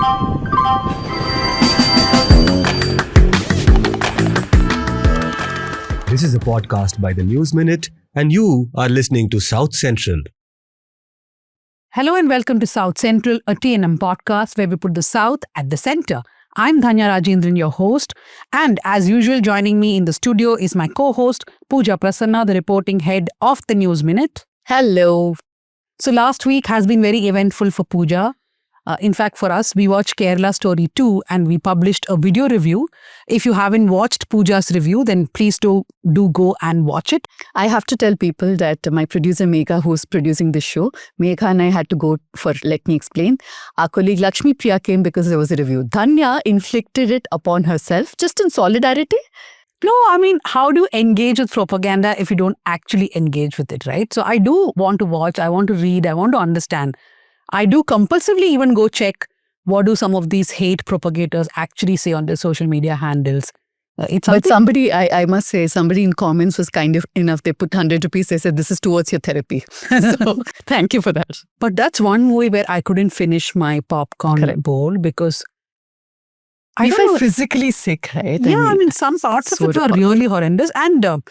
This is a podcast by the News Minute, and you are listening to South Central. Hello and welcome to South Central, a TNM podcast where we put the South at the center. I'm Dhanya Rajendran, your host, and as usual, joining me in the studio is my co-host, Pooja Prasanna, the reporting head of the News Minute. Hello. So last week has been very eventful for Pooja. In fact, for us, we watched Kerala Story 2 and we published a video review. If you haven't watched Pooja's review, then please do go and watch it. I have to tell people that my producer Megha, who's producing this show, Megha and I had to go for, let me explain. Our colleague Lakshmi Priya came because there was a review. Dhanya inflicted it upon herself just in solidarity. No, I mean, how do you engage with propaganda if you don't actually engage with it, right? So I do want to watch, I want to read, I want to understand. I do compulsively even go check what do some of these hate propagators actually say on their social media handles. But somebody, I must say, somebody in comments was kind of enough. They put 100 rupees. They said, this is towards your therapy. So thank you for that. But that's one movie where I couldn't finish my popcorn bowl because I felt physically sick, right? Yeah, I mean some parts of it were really horrendous. And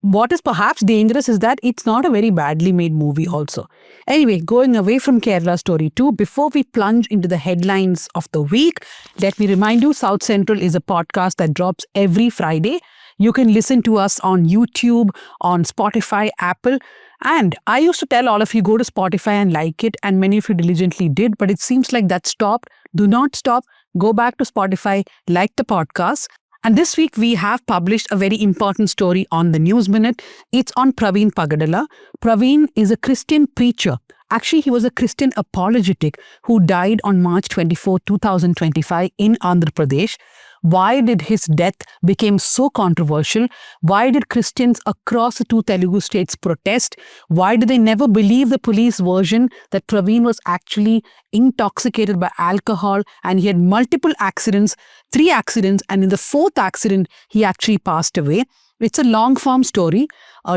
what is perhaps dangerous is that it's not a very badly made movie also. Anyway, going away from Kerala Story 2, before we plunge into the headlines of the week, let me remind you, South Central is a podcast that drops every Friday. You can listen to us on YouTube, on Spotify, Apple. And I used to tell all of you, go to Spotify and like it. And many of you diligently did. But it seems like that stopped. Do not stop. Go back to Spotify, like the podcast. And this week, we have published a very important story on the News Minute. It's on Praveen Pagadala. Praveen is a Christian preacher. Actually, he was a Christian apologetic who died on March 24, 2025 in Andhra Pradesh. Why did his death become so controversial? Why did Christians across the two Telugu states protest? Why did they never believe the police version that Praveen was actually intoxicated by alcohol and he had multiple accidents, 3 accidents, and in the 4th accident, he actually passed away? It's a long form story.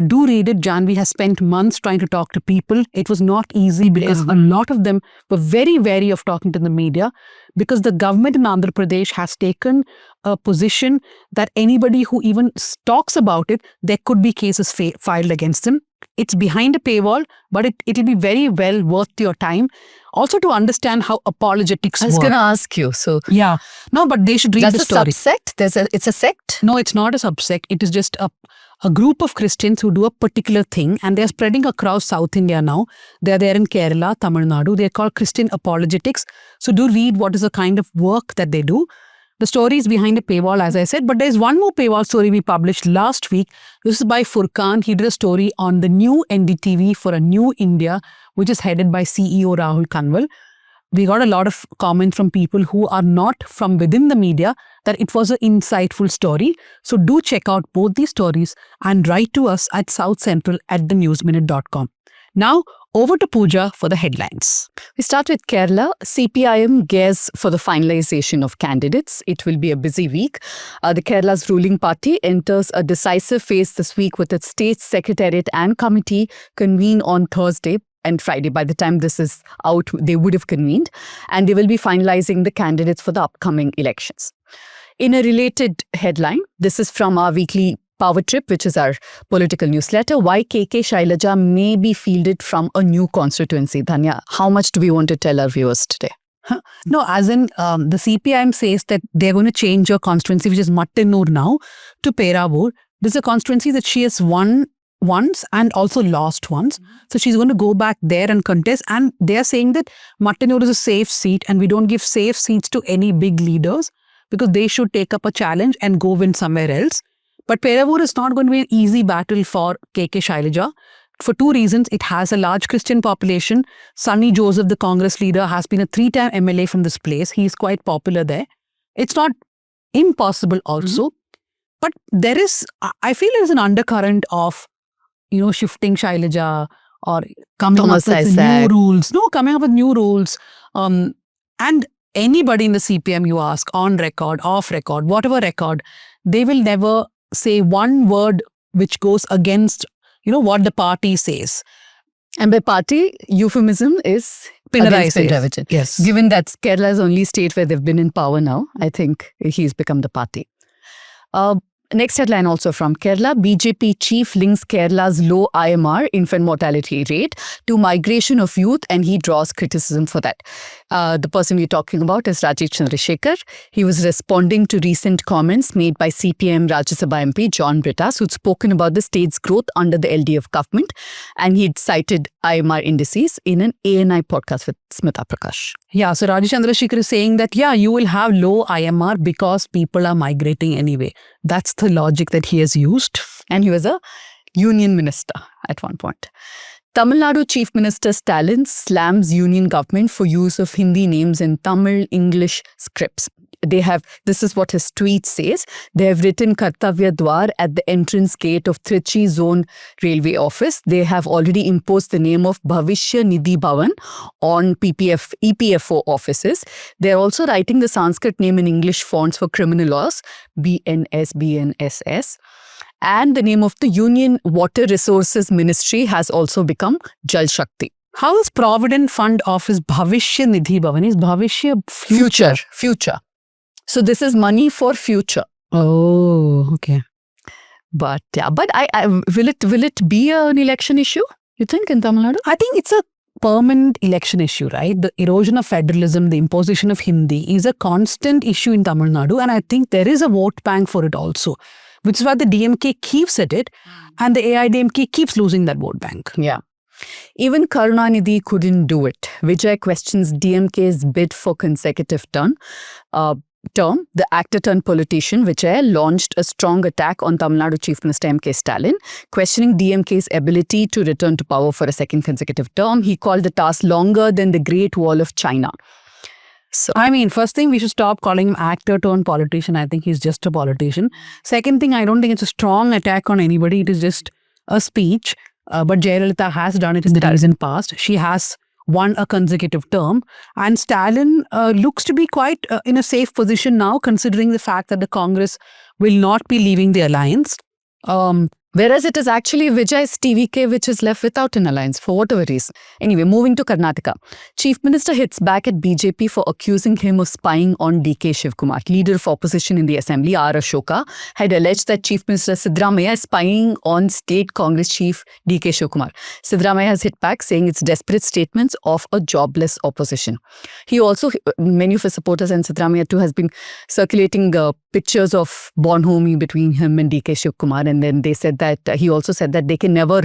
Do read it. Janvi has spent months trying to talk to people. It was not easy because a lot of them were very wary of talking to the media because the government in Andhra Pradesh has taken a position that anybody who even talks about it, there could be cases filed against them. It's behind a paywall, but it'll be very well worth your time. Also to understand how apologetics work. I was going to ask you. So yeah. No, but they should read the story. That's a subsect? It's a sect? No, it's not a subsect. It is just a group of Christians who do a particular thing and they're spreading across South India now. They're there in Kerala, Tamil Nadu. They're called Christian apologetics. So do read what is the kind of work that they do. The story is behind a paywall, as I said, but there's one more paywall story we published last week. This is by Furkan. He did a story on the new NDTV for a new India, which is headed by CEO Rahul Kanwal. We got a lot of comments from people who are not from within the media that it was an insightful story. So do check out both these stories and write to us at southcentral@thenewsminute.com. Now, over to Pooja for the headlines. We start with Kerala. CPIM gears for the finalization of candidates. It will be a busy week. The Kerala's ruling party enters a decisive phase this week with its state secretariat and committee convene on Thursday and Friday. By the time this is out, they would have convened. And they will be finalizing the candidates for the upcoming elections. In a related headline, this is from our weekly Power Trip, which is our political newsletter. Why KK Shailaja may be fielded from a new constituency. Dhanya, how much do we want to tell our viewers today? No, as in the CPIM says that they're going to change your constituency, which is Mattanur now, to Peravur. This is a constituency that she has won once and also lost once. So she's going to go back there and contest. And they're saying that Mattanur is a safe seat and we don't give safe seats to any big leaders because they should take up a challenge and go win somewhere else. But Peravur is not going to be an easy battle for KK Shailaja. For 2 reasons. It has a large Christian population. Sunny Joseph, the Congress leader, has been a 3-time MLA from this place. He is quite popular there. It's not impossible also. But there is, I feel there is an undercurrent of, shifting Shailaja or coming up with new rules. No, coming up with new rules. And anybody in the CPM you ask, on record, off record, whatever record, they will never say one word which goes against, what the party says. And by party, euphemism is against says. Pinarayi Vijayan. Yes. Given that Kerala is the only state where they've been in power now, I think he's become the party. Next headline also from Kerala. BJP chief links Kerala's low IMR, infant mortality rate, to migration of youth, and he draws criticism for that. The person we're talking about is Rajiv Chandrasekhar. He was responding to recent comments made by CPM Rajya Sabha MP John Brittas, who'd spoken about the state's growth under the LDF government, and he'd cited IMR indices in an ANI podcast with Smita Prakash. Yeah, so Rajiv Chandrasekhar is saying that, yeah, you will have low IMR because people are migrating anyway. That's the logic that he has used. And he was a union minister at one point. Tamil Nadu Chief Minister Stalin slams union government for use of Hindi names in Tamil English scripts. This is what his tweet says. They have written Kartavya Dwar at the entrance gate of Trichy Zone Railway Office. They have already imposed the name of Bhavishya Nidhi Bhavan on EPFO offices. They are also writing the Sanskrit name in English fonts for criminal laws, BNS, BNSS. And the name of the Union Water Resources Ministry has also become Jal Shakti. How is Provident Fund Office Bhavishya Nidhi Bhavan? Is Bhavishya Future. So this is money for future. Oh, okay. But yeah, will it be an election issue, you think, in Tamil Nadu? I think it's a permanent election issue, right? The erosion of federalism, the imposition of Hindi is a constant issue in Tamil Nadu, and I think there is a vote bank for it also, which is why the DMK keeps at it and the AIDMK keeps losing that vote bank. Yeah. Even Karunanidhi couldn't do it. Vijay questions DMK's bid for consecutive term. The actor-turned-politician Vijay launched a strong attack on Tamil Nadu Chief Minister M.K. Stalin, questioning DMK's ability to return to power for a second consecutive term. He called the task longer than the Great Wall of China. So, I mean, first thing, we should stop calling him actor-turned-politician. I think he's just a politician. Second thing, I don't think it's a strong attack on anybody. It is just a speech. But Jayalalitha has done it in the recent past. She has won a consecutive term. And Stalin looks to be quite in a safe position now, considering the fact that the Congress will not be leaving the alliance. Whereas it is actually Vijay's TVK which is left without an alliance for whatever reason. Anyway, moving to Karnataka. Chief Minister hits back at BJP for accusing him of spying on DK Shivkumar. Leader of opposition in the assembly, R. Ashoka, had alleged that Chief Minister Siddaramaiah is spying on State Congress Chief DK Shivkumar. Siddaramaiah has hit back, saying it's desperate statements of a jobless opposition. He also, many of his supporters and Siddaramaiah too, has been circulating pictures of bonhomie between him and DK Shivkumar, and then they said that he also said that they can never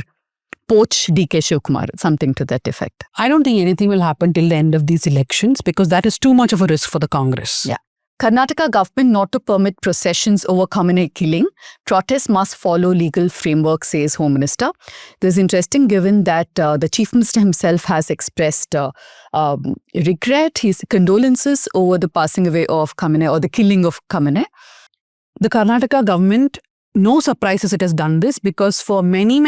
poach DK Shivkumar, something to that effect. I don't think anything will happen till the end of these elections because that is too much of a risk for the Congress. Yeah. Karnataka government not to permit processions over Kamene killing. Protests must follow legal framework, says Home Minister. This is interesting given that the Chief Minister himself has expressed regret, his condolences over the passing away of Kamene or the killing of Kamene. The Karnataka government, no surprises it has done this because for many,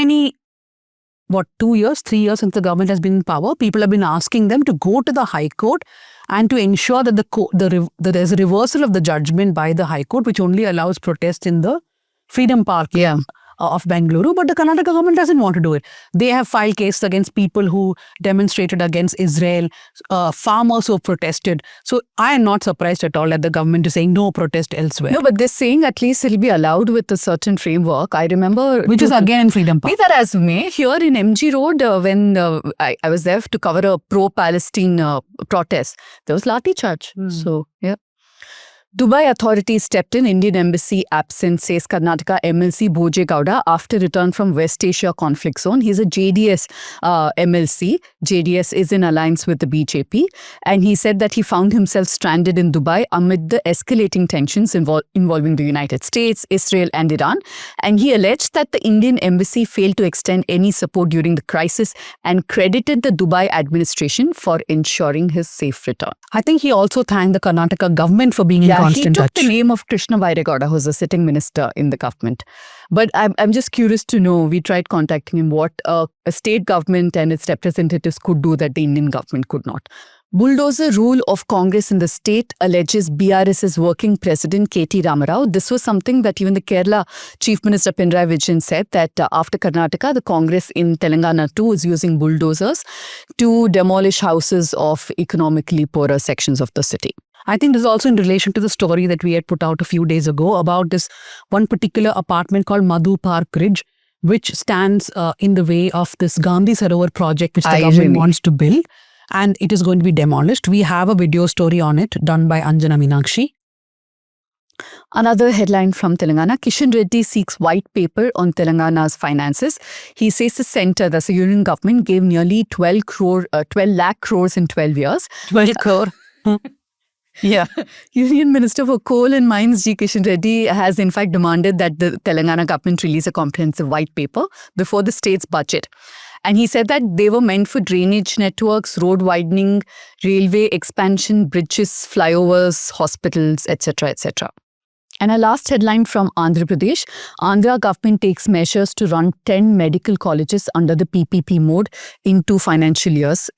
3 years since the government has been in power, people have been asking them to go to the High Court and to ensure that that there's a reversal of the judgment by the High Court, which only allows protest in the Freedom Park of Bengaluru. But the Karnataka government doesn't want to do it. They have filed cases against people who demonstrated against Israel, farmers who have protested. So I am not surprised at all that the government is saying no protest elsewhere. No, but they're saying at least it'll be allowed with a certain framework. I remember... Which is again in Freedom Park. Be that as may, here in MG Road, when I was there to cover a pro-Palestine protest, there was lathi charge. So, yeah. Dubai authorities stepped in. Indian embassy absent, says Karnataka MLC Bhoje Gowda after return from West Asia conflict zone. He's a JDS MLC. JDS is in alliance with the BJP. And he said that he found himself stranded in Dubai amid the escalating tensions involving the United States, Israel and Iran. And he alleged that the Indian embassy failed to extend any support during the crisis and credited the Dubai administration for ensuring his safe return. I think he also thanked the Karnataka government for being in constant touch. He took the name of Krishna Bairegowda, who's a sitting minister in the government. But I'm just curious to know, we tried contacting him, what a state government and its representatives could do that the Indian government could not. Bulldozer rule of Congress in the state alleges BRS's working president KT Ramarao. This was something that even the Kerala Chief Minister Pinarayi Vijayan said that after Karnataka, the Congress in Telangana too is using bulldozers to demolish houses of economically poorer sections of the city. I think this is also in relation to the story that we had put out a few days ago about this one particular apartment called Madhu Park Ridge, which stands in the way of this Gandhi Sarovar project, which the government wants to build. And it is going to be demolished. We have a video story on it done by Anjana Meenakshi. Another headline from Telangana, Kishan Reddy seeks white paper on Telangana's finances. He says the centre, that's the union government, gave nearly 12 lakh crores in 12 years. 12 crore. Yeah. Union Minister for Coal and Mines G. Kishan Reddy has in fact demanded that the Telangana government release a comprehensive white paper before the state's budget. And he said that they were meant for drainage networks, road widening, railway expansion, bridges, flyovers, hospitals, etc., etc. And our last headline from Andhra Pradesh, Andhra government takes measures to run 10 medical colleges under the PPP mode in 2 financial years,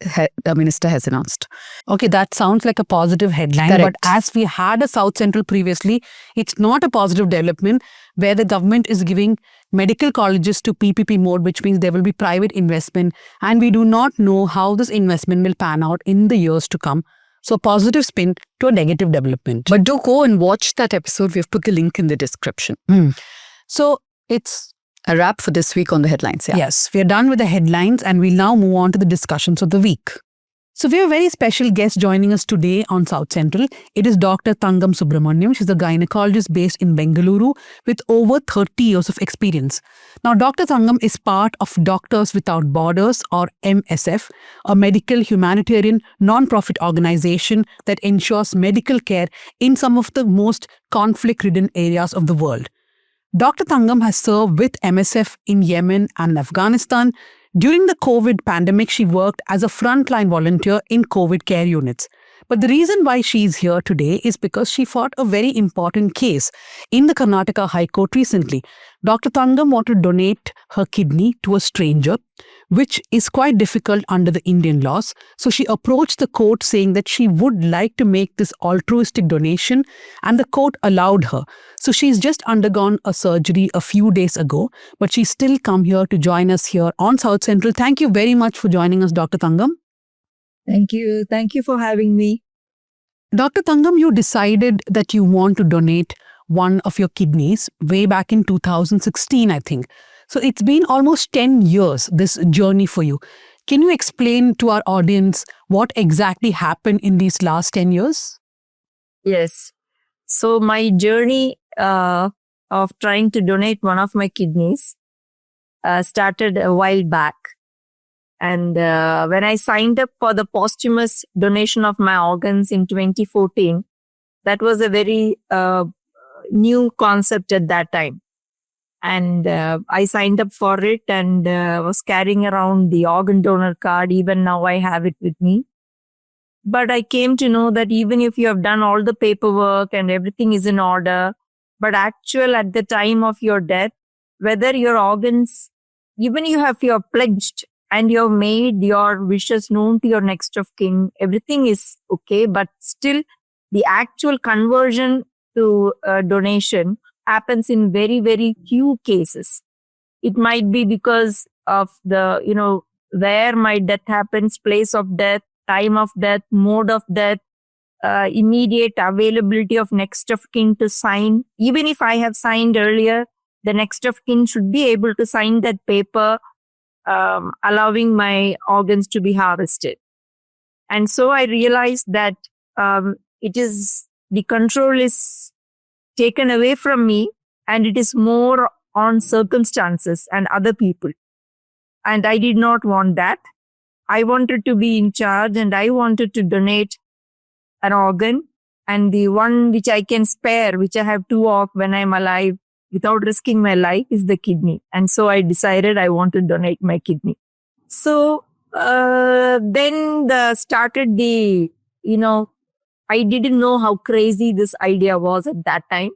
the minister has announced. Okay, that sounds like a positive headline. Correct. But as we had a South Central previously, it's not a positive development where the government is giving medical colleges to PPP mode, which means there will be private investment. And we do not know how this investment will pan out in the years to come. So positive spin to a negative development. But do go and watch that episode. We've put the link in the description. So it's a wrap for this week on the headlines. Yeah. Yes, we are done with the headlines and we'll now move on to the discussions of the week. So we have a very special guest joining us today on South Central. It is Dr. Thangam Subramaniam. She's a gynecologist based in Bengaluru with over 30 years of experience. Now, Dr. Thangam is part of Doctors Without Borders, or MSF, a medical humanitarian non-profit organization that ensures medical care in some of the most conflict-ridden areas of the world. Dr. Thangam has served with MSF in Yemen and Afghanistan. During the COVID pandemic, she worked as a frontline volunteer in COVID care units. But the reason why she's here today is because she fought a very important case in the Karnataka High Court recently. Dr. Thangam wanted to donate her kidney to a stranger, which is quite difficult under the Indian laws. So she approached the court saying that she would like to make this altruistic donation, and the court allowed her. So she's just undergone a surgery a few days ago, but she's still come here to join us here on South Central. Thank you very much for joining us, Dr. Thangam. Thank you. Thank you for having me. Dr. Thangam, you decided that you want to donate one of your kidneys way back in 2016, I think. So it's been almost 10 years, this journey for you. Can you explain to our audience what exactly happened in these last 10 years? Yes. So my journey of trying to donate one of my kidneys started a while back. And when I signed up for the posthumous donation of my organs in 2014, that was a very new concept at that time. And I signed up for it and was carrying around the organ donor card. Even now I have it with me. But I came to know that even if you have done all the paperwork and everything is in order, but at the time of your death, whether your organs, even you have pledged and you have made your wishes known to your next of kin, everything is okay. But still, the actual conversion to donation happens in very, very few cases. It might be because of the, where my death happens, place of death, time of death, mode of death, immediate availability of next of kin to sign. Even if I have signed earlier, the next of kin should be able to sign that paper, allowing my organs to be harvested. And so I realized that the control is taken away from me, and it is more on circumstances and other people. And I did not want that. I wanted to be in charge, and I wanted to donate an organ, and the one which I can spare, which I have 2 of when I'm alive without risking my life, is the kidney. And so I decided I want to donate my kidney. So then started I didn't know how crazy this idea was at that time.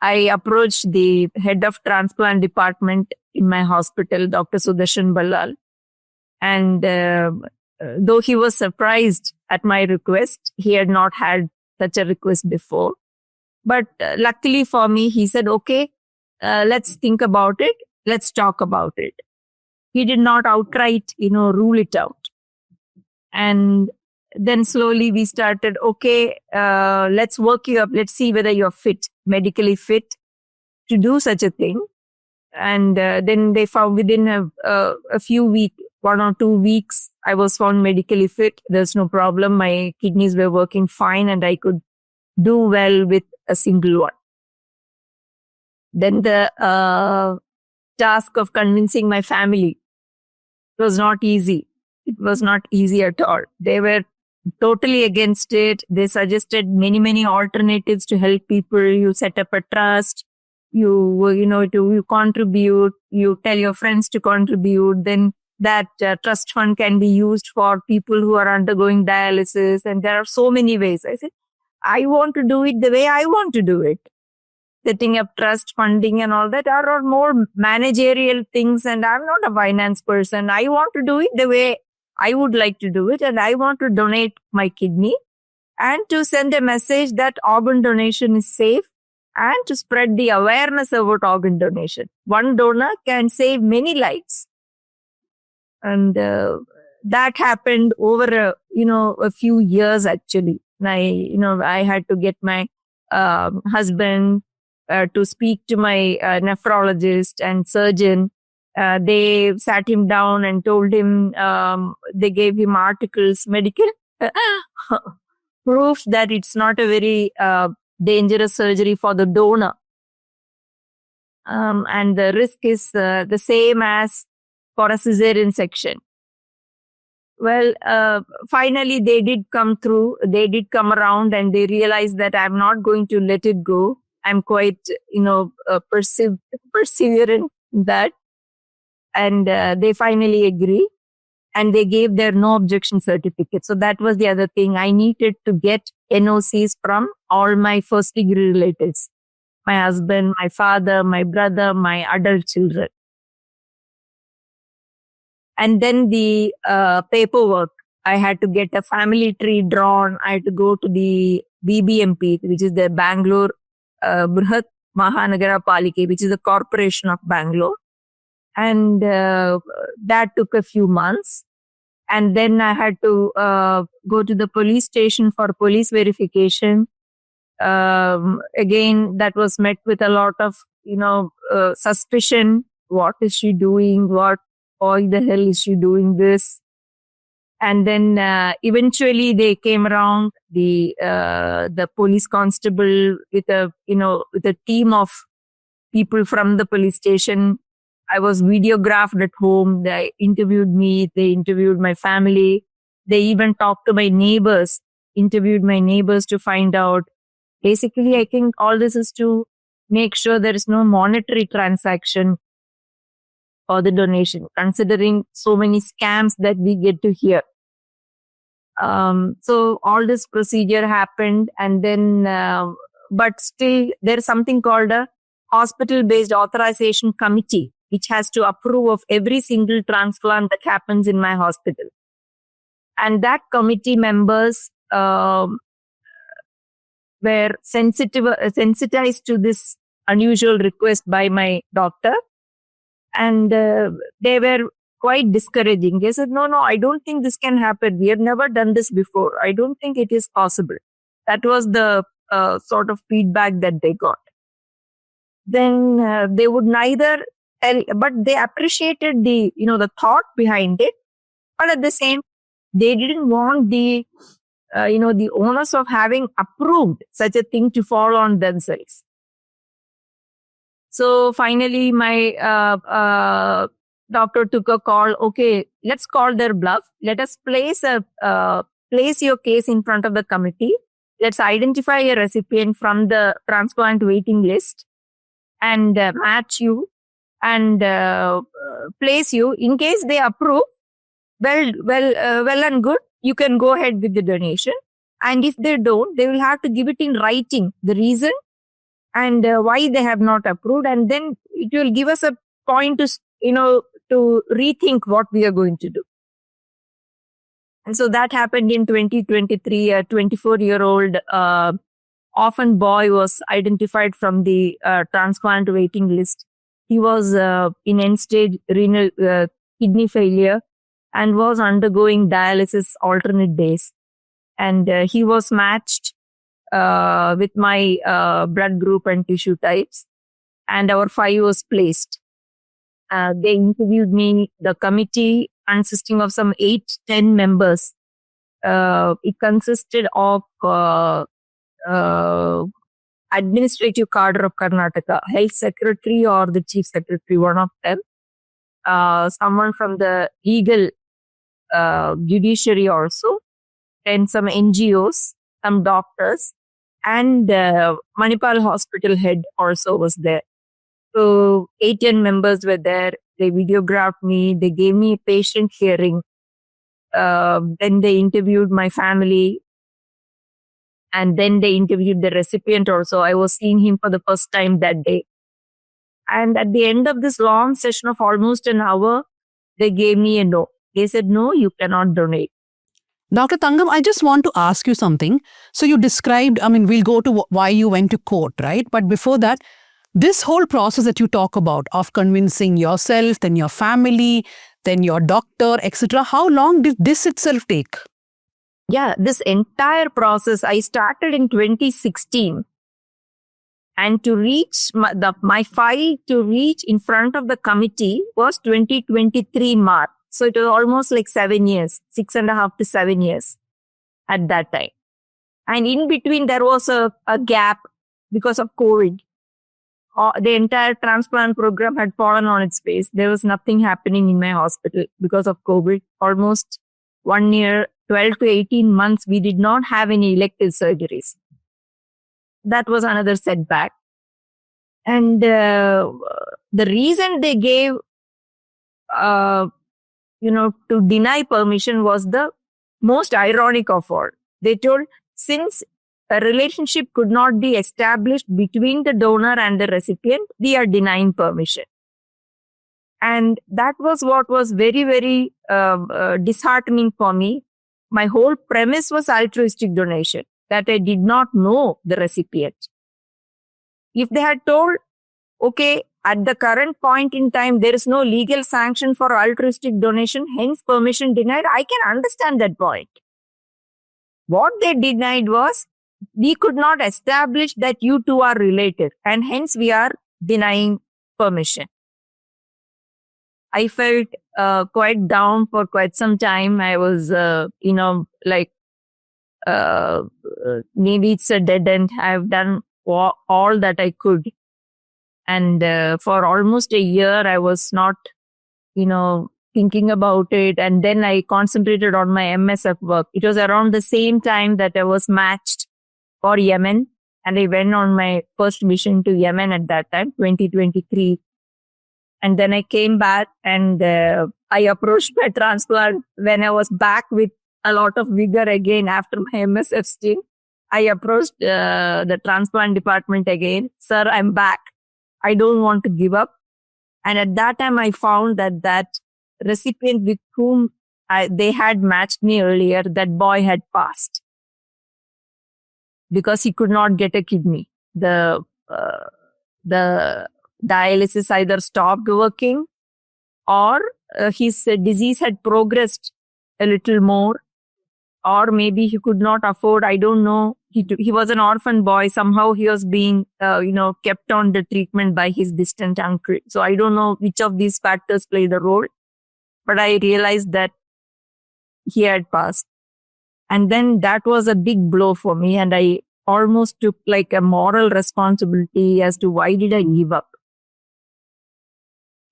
I approached the head of transplant department in my hospital, Dr. Sudarshan Ballal. And though he was surprised at my request. He had not had such a request before. But luckily for me, he said, okay, let's think about it. Let's talk about it. He did not outright, rule it out. And then slowly we started, okay, let's work you up. Let's see whether you're fit, medically fit to do such a thing. And then they found within a few weeks, 1 or 2 weeks, I was found medically fit. There's no problem. My kidneys were working fine and I could do well with a single one. Then the task of convincing my family was not easy. It was not easy at all. They were totally against it. They suggested many, many alternatives to help people. You set up a trust. You contribute. You tell your friends to contribute. Then that trust fund can be used for people who are undergoing dialysis. And there are so many ways. I said, I want to do it the way I want to do it. Setting up trust funding and all that are more managerial things. And I'm not a finance person. I want to do it the way I would like to do it. And I want to donate my kidney and to send a message that organ donation is safe and to spread the awareness about organ donation. One donor can save many lives. And that happened over a few years actually. I had to get my husband to speak to my nephrologist and surgeon. They sat him down and told him, they gave him articles, medical proof that it's not a very dangerous surgery for the donor. And the risk is the same as for a cesarean section. Well, finally they did come through. They did come around and they realized that I'm not going to let it go. I'm quite, perseverant in that. And they finally agree. And they gave their no objection certificate. So that was the other thing. I needed to get NOCs from all my first degree relatives. My husband, my father, my brother, my adult children. And then the paperwork. I had to get a family tree drawn. I had to go to the BBMP, which is the Bangalore Brihat Mahanagara Palike, which is the corporation of Bangalore. And that took a few months. And then I had to go to the police station for police verification. Again, that was met with a lot of, suspicion. What is she doing? Why the hell is she doing this? And then eventually they came around, the police constable with a team of people from the police station. I was videographed at home. They interviewed me. They interviewed my family. They even talked to my neighbors, interviewed my neighbors to find out. Basically, I think all this is to make sure there is no monetary transaction for the donation, considering so many scams that we get to hear. So all this procedure happened, and then, but still there is something called a hospital-based authorization committee, which has to approve of every single transplant that happens in my hospital. And that committee members were sensitized to this unusual request by my doctor. And they were quite discouraging. They said, no, I don't think this can happen. We have never done this before. I don't think it is possible. That was the sort of feedback that they got. Then they would neither tell, but they appreciated the thought behind it. But at the same, they didn't want the onus of having approved such a thing to fall on themselves. So finally, my doctor took a call. Okay, let's call their bluff. Let us place your case in front of the committee. Let's identify a recipient from the transplant waiting list and match you and place you. In case they approve, well and good. You can go ahead with the donation. And if they don't, they will have to give it in writing, the reason and why they have not approved. And then it will give us a point to rethink what we are going to do. And so that happened in 2023. A 24-year-old orphan boy was identified from the transplant waiting list. He was in end-stage renal kidney failure and was undergoing dialysis alternate days. And he was matched with my blood group and tissue types, and our file was placed. They interviewed me, the committee consisting of some 8-10 members. It consisted of administrative cadre of Karnataka, health secretary or the chief secretary, one of them, someone from the legal judiciary also, and some NGOs, some doctors, and Manipal hospital head also was there. So 8-10 members were there. They videographed me. They gave me a patient hearing. Then they interviewed my family. And then they interviewed the recipient also. I was seeing him for the first time that day. And at the end of this long session of almost an hour, they gave me a no. They said, no, you cannot donate. Dr. Tangam, I just want to ask you something. So you described, we'll go to why you went to court, right? But before that, this whole process that you talk about of convincing yourself, then your family, then your doctor, etc., how long did this itself take? Yeah, this entire process, I started in 2016. And to reach my file to reach in front of the committee was 2023 March. So it was almost like 7 years, 6.5 to 7 years at that time. And in between, there was a gap because of COVID. The entire transplant program had fallen on its face. There was nothing happening in my hospital because of COVID. Almost 1 year, 12 to 18 months, we did not have any elective surgeries. That was another setback. And the reason they gave, to deny permission was the most ironic of all. They told, since a relationship could not be established between the donor and the recipient, we are denying permission. And that was what was very, very disheartening for me. My whole premise was altruistic donation, that I did not know the recipient. If they had told, okay, at the current point in time, there is no legal sanction for altruistic donation, hence permission denied, I can understand that point. What they denied was, we could not establish that you two are related, and hence we are denying permission. I felt quite down for quite some time. I was, maybe it's a dead end. I've done all that I could. And for almost a year, I was not, thinking about it. And then I concentrated on my MSF work. It was around the same time that I was matched for Yemen. And I went on my first mission to Yemen at that time, 2023. And then I came back and I approached my transplant when I was back with a lot of vigor again after my MSF stint. I approached the transplant department again. Sir, I'm back. I don't want to give up. And at that time, I found that recipient with whom they had matched me earlier, that boy had passed because he could not get a kidney. The dialysis either stopped working or his disease had progressed a little more, or maybe he could not afford, I don't know. He was an orphan boy. Somehow he was being, kept on the treatment by his distant uncle. So I don't know which of these factors played a role, but I realized that he had passed. And then that was a big blow for me. And I almost took like a moral responsibility as to why did I give up?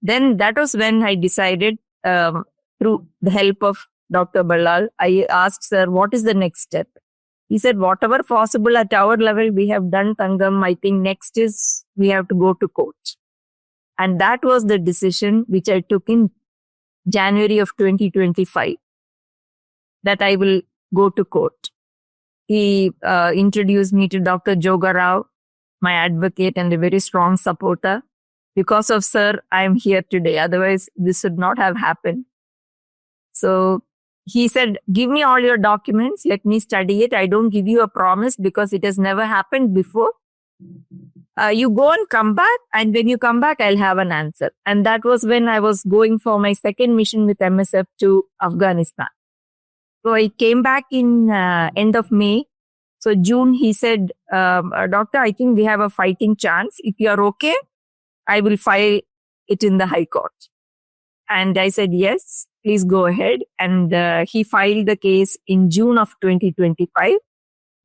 Then that was when I decided, through the help of Dr. Ballal, I asked, sir, what is the next step? He said, whatever possible at our level, we have done, Tangam. I think next is we have to go to court. And that was the decision which I took in January of 2025, that I will go to court. He introduced me to Dr. Joga Rao, my advocate and a very strong supporter. Because of sir, I am here today. Otherwise, this would not have happened. So he said, give me all your documents. Let me study it. I don't give you a promise because it has never happened before. You go and come back. And when you come back, I'll have an answer. And that was when I was going for my second mission with MSF to Afghanistan. So I came back in end of May. So June, he said, doctor, I think we have a fighting chance. If you are okay, I will file it in the High Court. And I said, yes, please go ahead. And he filed the case in June of 2025.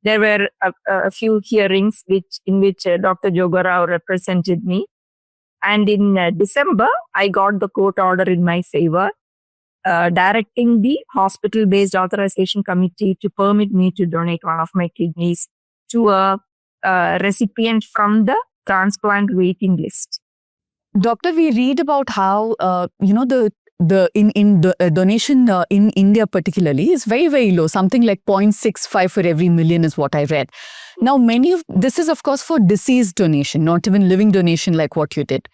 There were a few hearings in which Dr. Jogarao represented me. And in December, I got the court order in my favor, directing the hospital-based authorization committee to permit me to donate one of my kidneys to a recipient from the transplant waiting list. Doctor, we read about how the donation in India particularly is very, very low. Something like 0.65 for every million is what I read. Now, this is of course for deceased donation, not even living donation like what you did.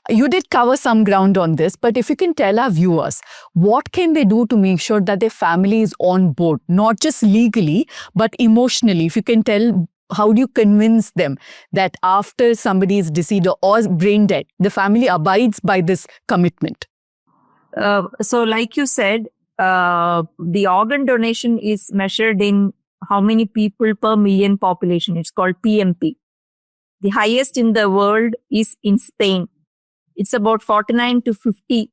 You did cover some ground on this, but if you can tell our viewers, what can they do to make sure that their family is on board, not just legally, but emotionally? If you can tell, how do you convince them that after somebody is deceased or brain dead, the family abides by this commitment? So like you said, the organ donation is measured in how many people per million population. It's called PMP. The highest in the world is in Spain. It's about 49 to 50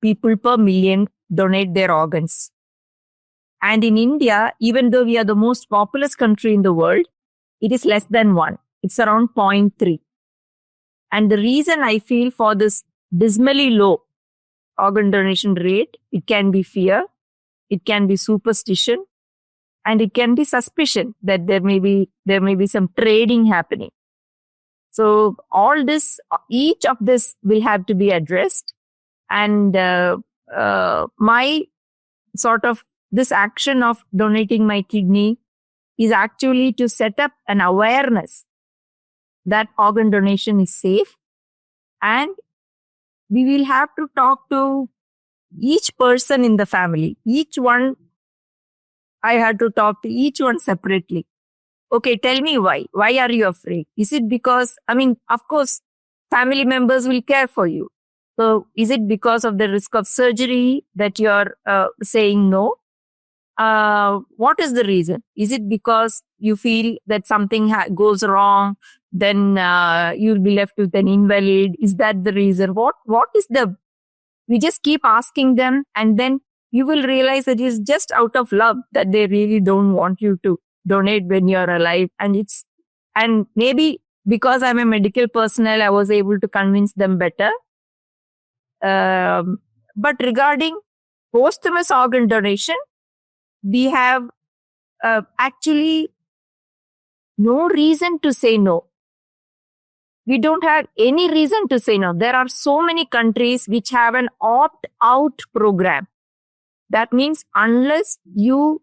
people per million donate their organs. And in India, even though we are the most populous country in the world, it is less than 1. It's around 0.3. And the reason I feel for this dismally low organ donation rate, it can be fear, it can be superstition, and it can be suspicion that there may be some trading happening. So all this, each of this will have to be addressed. And my sort of this action of donating my kidney is actually to set up an awareness that organ donation is safe. And we will have to talk to each person in the family. Each one, I had to talk to each one separately. Okay, tell me why. Why are you afraid? Is it because, of course, family members will care for you. So is it because of the risk of surgery that you're saying no? What is the reason? Is it because you feel that something goes wrong, then you'll be left with an invalid? Is that the reason? What is we just keep asking them, and then you will realize that it's just out of love that they really don't want you to donate when you're alive. And maybe because I'm a medical personnel, I was able to convince them better. But regarding posthumous organ donation, we have actually no reason to say no. We don't have any reason to say no. There are so many countries which have an opt-out program. That means unless you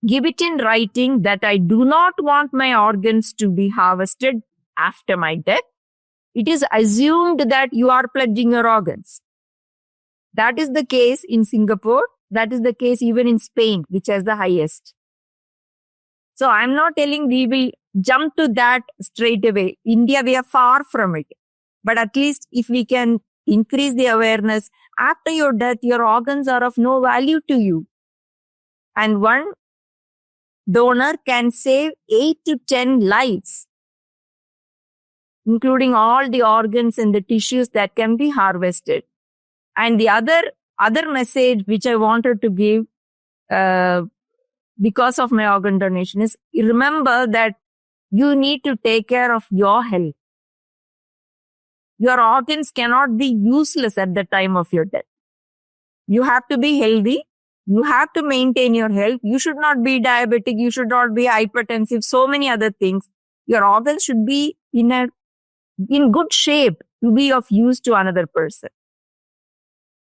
give it in writing that I do not want my organs to be harvested after my death, it is assumed that you are pledging your organs. That is the case in Singapore. That is the case even in Spain, which has the highest. So I'm not telling we will jump to that straight away. India, we are far from it. But at least if we can increase the awareness, after your death, your organs are of no value to you. And one donor can save 8 to 10 lives, including all the organs and the tissues that can be harvested. And the other message which I wanted to give because of my organ donation is, remember that you need to take care of your health. Your organs cannot be useless at the time of your death. You have to be healthy. You have to maintain your health. You should not be diabetic. You should not be hypertensive. So many other things. Your organs should be in good shape to be of use to another person.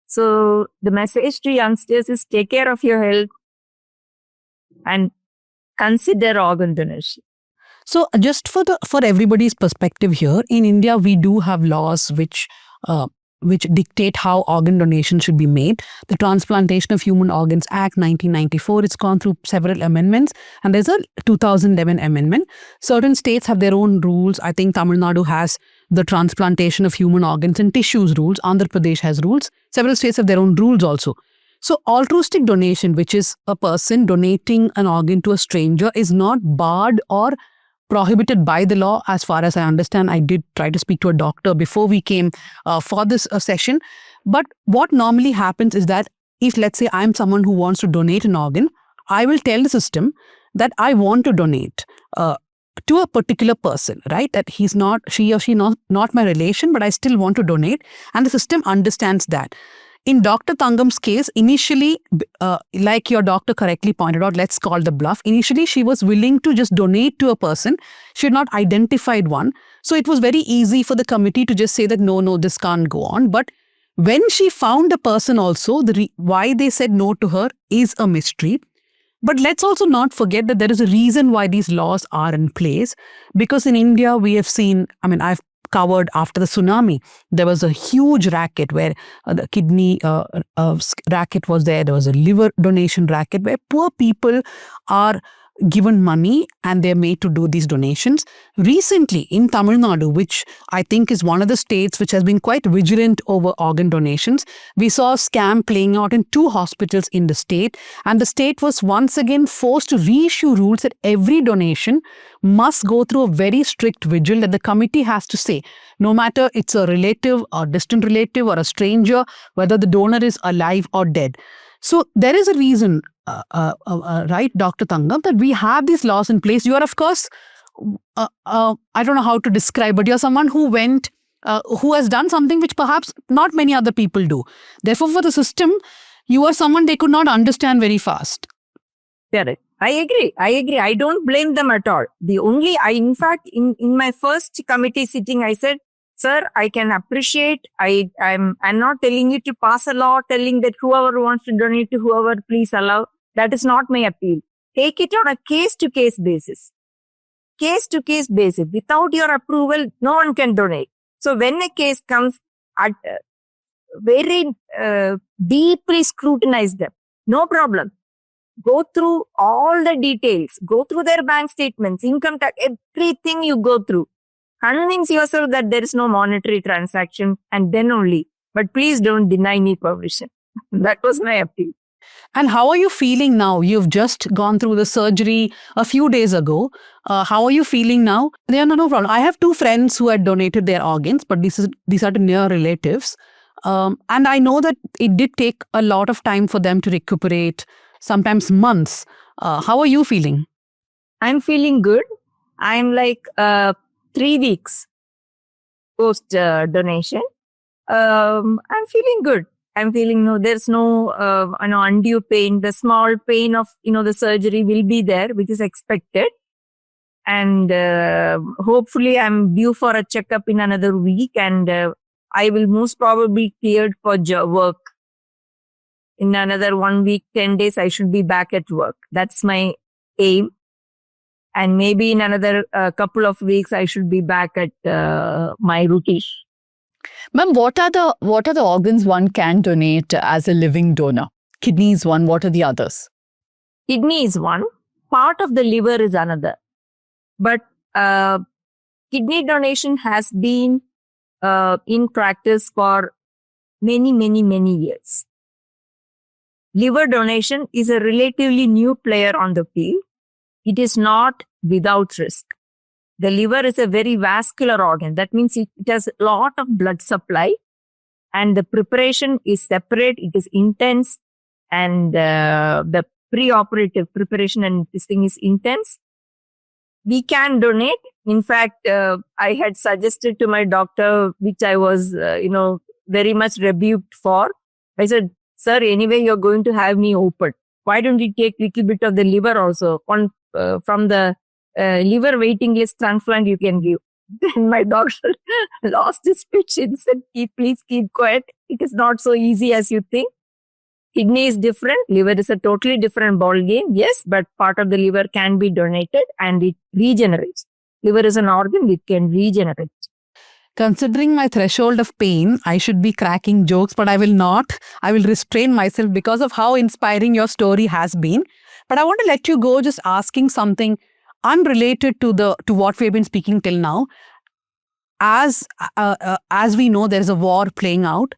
So the message to youngsters is take care of your health and consider organ donation. So just for everybody's perspective here, in India, we do have laws which which dictate how organ donation should be made. The Transplantation of Human Organs Act 1994, it's gone through several amendments, and there's a 2011 amendment. Certain states have their own rules. I think Tamil Nadu has the transplantation of human organs and tissues rules. Andhra Pradesh has rules. Several states have their own rules also. So altruistic donation, which is a person donating an organ to a stranger, is not barred or prohibited by the law as far as I understand. I did try to speak to a doctor before we came for this session. But what normally happens is that if, let's say, I'm someone who wants to donate an organ, I will tell the system that I want to donate to a particular person, right? That he's not, she or she not my relation, but I still want to donate. And the system understands that. In Dr. Thangam's case, initially, like your doctor correctly pointed out, let's call the bluff. Initially, she was willing to just donate to a person. She had not identified one. So it was very easy for the committee to just say that, no, this can't go on. But when she found a person also, why they said no to her is a mystery. But let's also not forget that there is a reason why these laws are in place. Because in India, we have seen, I've covered after the tsunami, there was a huge racket where the kidney racket was there. There was a liver donation racket where poor people are given money and they're made to do these donations. Recently in Tamil Nadu, which I think is one of the states which has been quite vigilant over organ donations, we saw a scam playing out in 2 hospitals in the state, and the state was once again forced to reissue rules that every donation must go through a very strict vigil that the committee has to say, no matter it's a relative or distant relative or a stranger, whether the donor is alive or dead. So there is a reason, right, Dr. Thangam, that we have these laws in place. You are, of course, I don't know how to describe, but you're someone who went, who has done something which perhaps not many other people do. Therefore, for the system, you are someone they could not understand very fast. Correct. I agree. I don't blame them at all. In fact, in my first committee sitting, I said, sir, I can appreciate. I'm not telling you to pass a law telling that whoever wants to donate to whoever, please allow. That is not my appeal. Take it on a case-to-case basis. Case-to-case basis. Without your approval, no one can donate. So when a case comes, very deeply scrutinize them. No problem. Go through all the details. Go through their bank statements, income tax, everything you go through. Convince yourself that there is no monetary transaction, and then only. But please don't deny me permission. That was my appeal. And how are you feeling now? You've just gone through the surgery a few days ago. How are you feeling now? Yeah, no problem. I have 2 friends who had donated their organs, but these are to near relatives. And I know that it did take a lot of time for them to recuperate, sometimes months. How are you feeling? I'm feeling good. I'm like 3 weeks post donation. I'm feeling good. I'm feeling there's no undue pain. The small pain of the surgery will be there, which is expected, and hopefully I'm due for a checkup in another week, and I will most probably cleared for work. In another 1 week, 10 days, I should be back at work. That's my aim. And maybe in another couple of weeks, I should be back at my routine. Ma'am, what are the organs one can donate as a living donor? Kidney is one. What are the others? Kidney is one. Part of the liver is another. But kidney donation has been in practice for many, many, many years. Liver donation is a relatively new player on the field. It is not without risk. The liver is a very vascular organ. That means it has a lot of blood supply, and the preparation is separate. It is intense, and the preoperative preparation and this thing is intense. We can donate. In fact, I had suggested to my doctor, which I was, very much rebuked for. I said, sir, anyway, you're going to have me open. Why don't you take a little bit of the liver also? From the liver waiting list transplant you can give. Then my doctor lost his pitch and said, please keep quiet. It is not so easy as you think. Kidney is different. Liver is a totally different ball game. Yes, but part of the liver can be donated and it regenerates. Liver is an organ, it can regenerate. Considering my threshold of pain, I should be cracking jokes, but I will not. I will restrain myself because of how inspiring your story has been. But I want to let you go just asking something unrelated to what we've been speaking till now. As we know, there is a war playing out,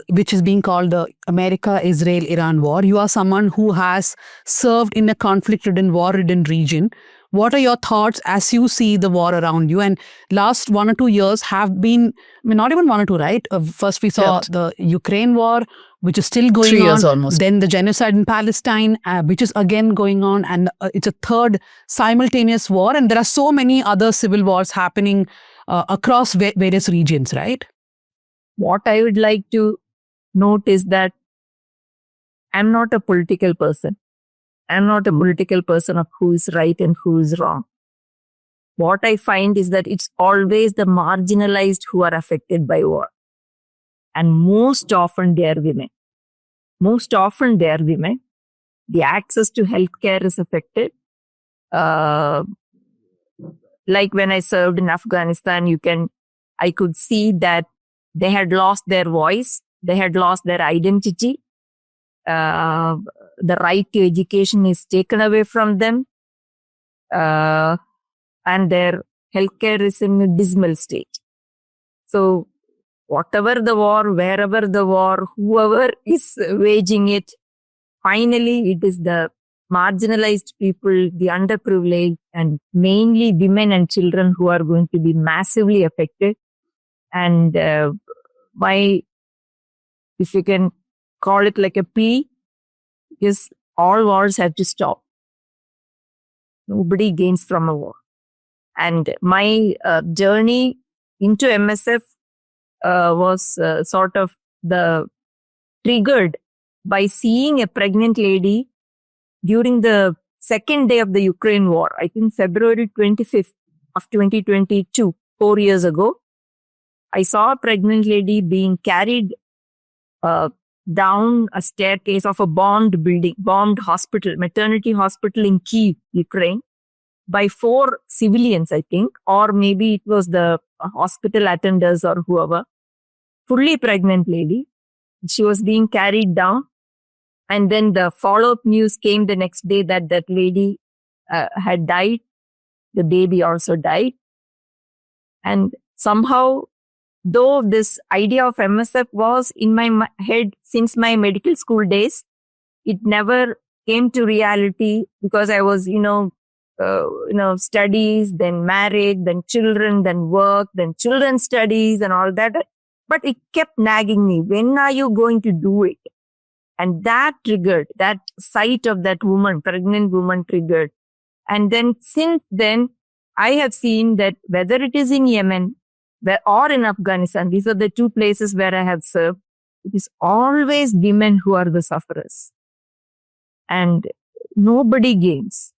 which is being called the America-Israel-Iran war. You are someone who has served in a conflict-ridden, war-ridden region. What are your thoughts as you see the war around you? And last 1 or 2 years have been, I mean, not even 1 or 2, right? First we saw the Ukraine war, which is still going 3 on. years almost. Then the genocide in Palestine, which is again going on. And it's a third simultaneous war. And there are so many other civil wars happening across various regions, right? What I would like to note is that I'm not a political person. I'm not a political person of who is right and who is wrong. What I find is that it's always the marginalized who are affected by war. And most often they are women. Most often they are women. The access to healthcare is affected. Like when I served in Afghanistan, I could see that they had lost their voice. They had lost their identity. The right to education is taken away from them. And their healthcare is in a dismal state. So whatever the war, wherever the war, whoever is waging it, finally it is the marginalized people, the underprivileged, and mainly women and children who are going to be massively affected. And if you can call it like a plea, because all wars have to stop. Nobody gains from a war. And my journey into MSF was sort of triggered by seeing a pregnant lady during the second day of the Ukraine war, I think February 25th of 2022, 4 years ago. I saw a pregnant lady being carried down a staircase of a bombed hospital, maternity hospital in Kyiv, Ukraine, by 4 civilians, I think, or maybe it was the hospital attendants or whoever. Fully pregnant lady. She was being carried down. And then the follow-up news came the next day that that lady had died. The baby also died. And somehow, though this idea of MSF was in my head since my medical school days, it never came to reality because I was, studies, then married, then children, then work, then children's studies and all that. But it kept nagging me. When are you going to do it? And that triggered, that sight of that woman, pregnant woman triggered. And then since then, I have seen that whether it is in Yemen or in Afghanistan, these are the 2 places where I have served, it is always women who are the sufferers. And nobody gains.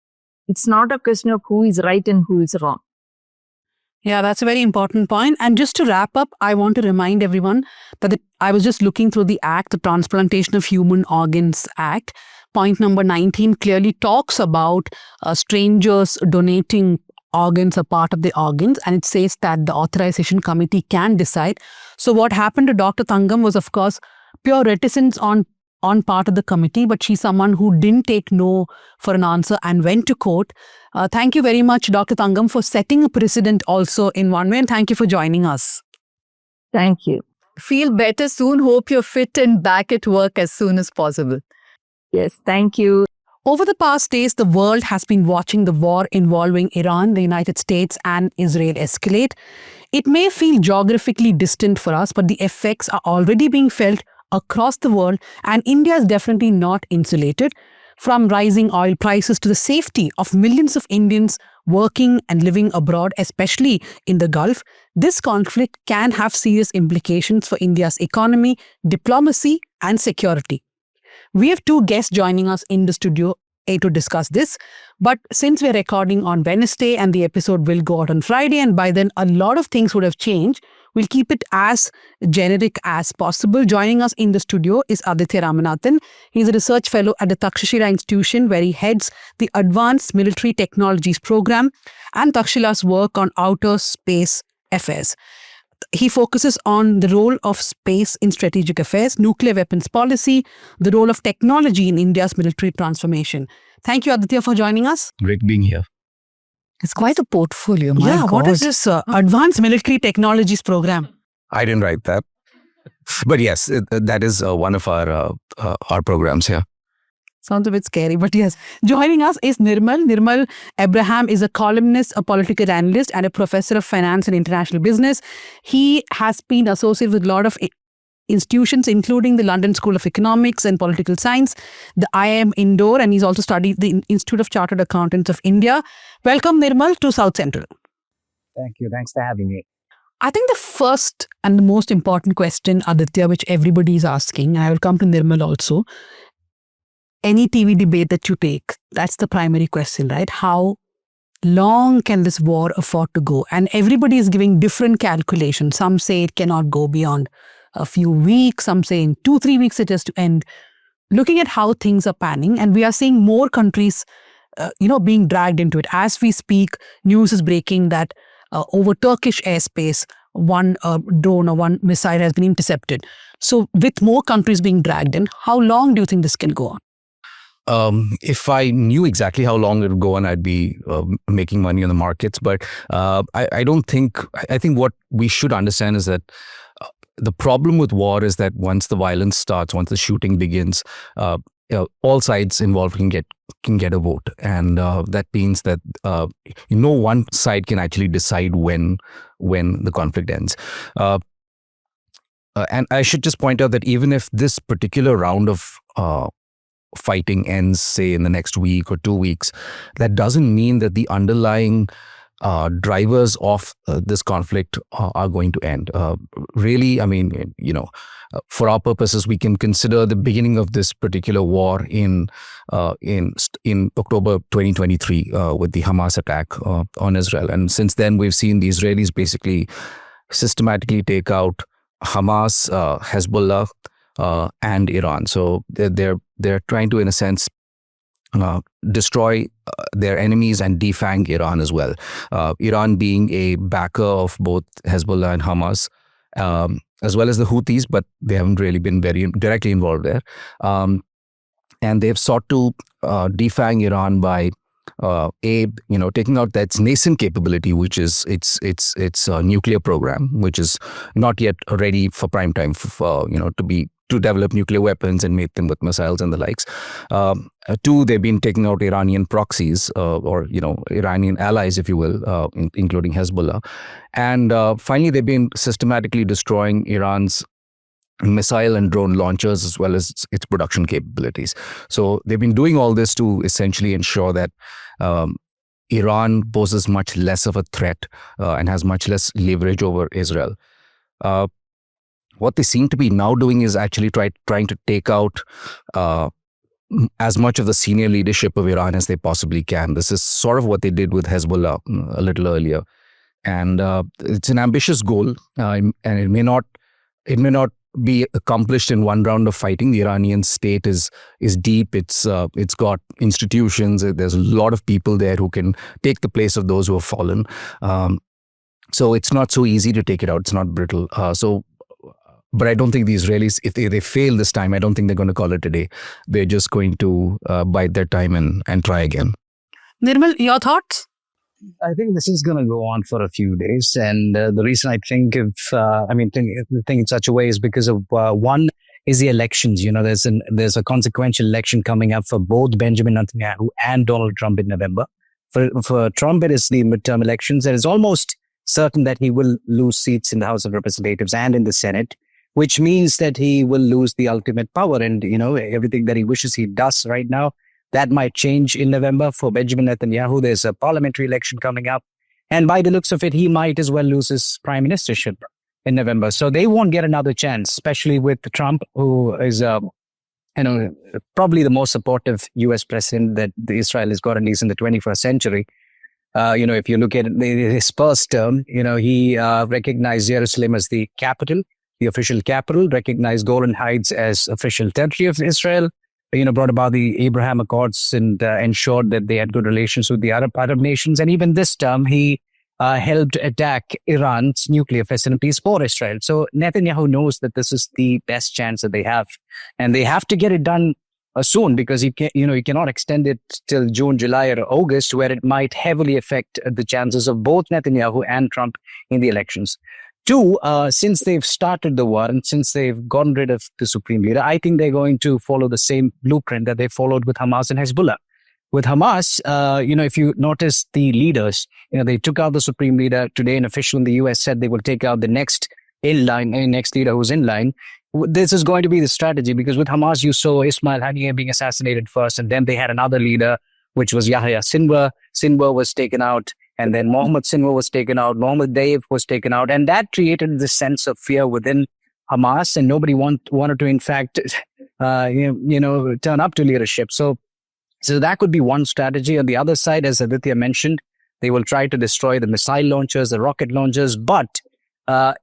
It's not a question of who is right and who is wrong. Yeah, that's a very important point. And just to wrap up, I want to remind everyone that I was just looking through the Act, the Transplantation of Human Organs Act. Point number 19 clearly talks about strangers donating organs, a part of the organs, and it says that the authorization committee can decide. So what happened to Dr. Thangam was, of course, pure reticence on part of the committee, but she's someone who didn't take no for an answer and went to court. Thank you very much, Dr. Thangam, for setting a precedent also in one way, and thank you for joining us. Thank you. Feel better soon. Hope you're fit and back at work as soon as possible. Yes, thank you. Over the past days, the world has been watching the war involving Iran, the United States, and Israel escalate. It may feel geographically distant for us, but the effects are already being felt across the world, and India is definitely not insulated. From rising oil prices to the safety of millions of Indians working and living abroad, especially in the Gulf, this conflict can have serious implications for India's economy, diplomacy, and security. We have 2 guests joining us in the studio to discuss this. But since we're recording on Wednesday and the episode will go out on Friday, and by then a lot of things would have changed, we'll keep it as generic as possible. Joining us in the studio is Aditya Ramanathan. He's a research fellow at the Takshashila Institution, where he heads the Advanced Military Technologies Program and Takshila's work on outer space affairs. He focuses on the role of space in strategic affairs, nuclear weapons policy, the role of technology in India's military transformation. Thank you, Aditya, for joining us. Great being here. It's quite a portfolio. My yeah, God. what is this Advanced Military Technologies program? I didn't write that. But yes, that is one of our programs here. Sounds a bit scary, but yes. Joining us is Nirmal. Nirmal Abraham is a columnist, a political analyst, and a professor of finance and international business. He has been associated with a lot of institutions, including the London School of Economics and Political Science, the IIM Indore, and he's also studied the Institute of Chartered Accountants of India. Welcome, Nirmal, to South Central. Thank you. Thanks for having me. I think the first and the most important question, Aditya, which everybody is asking, and I will come to Nirmal also, any TV debate that you take, that's the primary question, right? How long can this war afford to go? And everybody is giving different calculations. Some say it cannot go beyond a few weeks. Some say in 2-3 weeks it has to end. Looking at how things are panning, and we are seeing more countries, being dragged into it. As we speak, news is breaking that over Turkish airspace, one drone or one missile has been intercepted. So with more countries being dragged in, how long do you think this can go on? If I knew exactly how long it would go on, I'd be making money on the markets. But I don't think, I think what we should understand is that the problem with war is that once the violence starts, once the shooting begins, all sides involved can get a vote. And that means that no one side can actually decide when the conflict ends. And I should just point out that even if this particular round of fighting ends, say, in the next week or 2 weeks, that doesn't mean that the underlying drivers of this conflict are going to end. Really, I mean, for our purposes, we can consider the beginning of this particular war in October 2023 with the Hamas attack on Israel. And since then, we've seen the Israelis basically systematically take out Hamas, Hezbollah, and Iran. So they're trying to, in a sense, destroy their enemies and defang Iran as well. Iran being a backer of both Hezbollah and Hamas, as well as the Houthis, but they haven't really been very directly involved there. And they've sought to defang Iran by taking out its nascent capability, which is its nuclear program, which is not yet ready for prime time to develop nuclear weapons and mate them with missiles and the likes. 2, they've been taking out Iranian proxies or Iranian allies, if you will, including Hezbollah. And finally, they've been systematically destroying Iran's missile and drone launchers as well as its production capabilities. So they've been doing all this to essentially ensure that Iran poses much less of a threat and has much less leverage over Israel. What they seem to be now doing is actually trying to take out as much of the senior leadership of Iran as they possibly can. This is sort of what they did with Hezbollah a little earlier. And it's an ambitious goal, and it may not be accomplished in one round of fighting. The Iranian state is deep. It's got institutions. There's a lot of people there who can take the place of those who have fallen. So it's not so easy to take it out. It's not brittle. But I don't think the Israelis, if they fail this time, I don't think they're going to call it a day. They're just going to bide their time and try again. Nirmal, your thoughts? I think this is going to go on for a few days. And the reason I think think in such a way is because of one is the elections. There's a consequential election coming up for both Benjamin Netanyahu and Donald Trump in November. For Trump, it is the midterm elections. And it's almost certain that he will lose seats in the House of Representatives and in the Senate, which means that he will lose the ultimate power. And, everything that he wishes he does right now, that might change in November. For Benjamin Netanyahu, there's a parliamentary election coming up. And by the looks of it, he might as well lose his prime ministership in November. So they won't get another chance, especially with Trump, who is, probably the most supportive U.S. president that Israel has got, at least in the 21st century. If you look at his first term, he recognized Jerusalem as the capital, the official capital, recognized Golan Heights as official territory of Israel, brought about the Abraham Accords and ensured that they had good relations with the Arab nations. And even this term, he helped attack Iran's nuclear facilities for Israel. So Netanyahu knows that this is the best chance that they have, and they have to get it done soon, because you cannot extend it till June, July, or August, where it might heavily affect the chances of both Netanyahu and Trump in the elections. Two, since they've started the war and since they've gotten rid of the supreme leader, I think they're going to follow the same blueprint that they followed with Hamas and Hezbollah. With Hamas, if you notice the leaders, they took out the supreme leader. Today, an official in the US said they will take out the next next leader who's in line. This is going to be the strategy, because with Hamas, you saw Ismail Haniyeh being assassinated first, and then they had another leader, which was Yahya Sinwar. Sinwar was taken out, and then Mohammed Sinwar was taken out. Mohammed Deif was taken out, and that created this sense of fear within Hamas, and nobody wanted to, in fact, turn up to leadership. So that could be one strategy. On the other side, as Aditya mentioned, they will try to destroy the missile launchers, the rocket launchers. But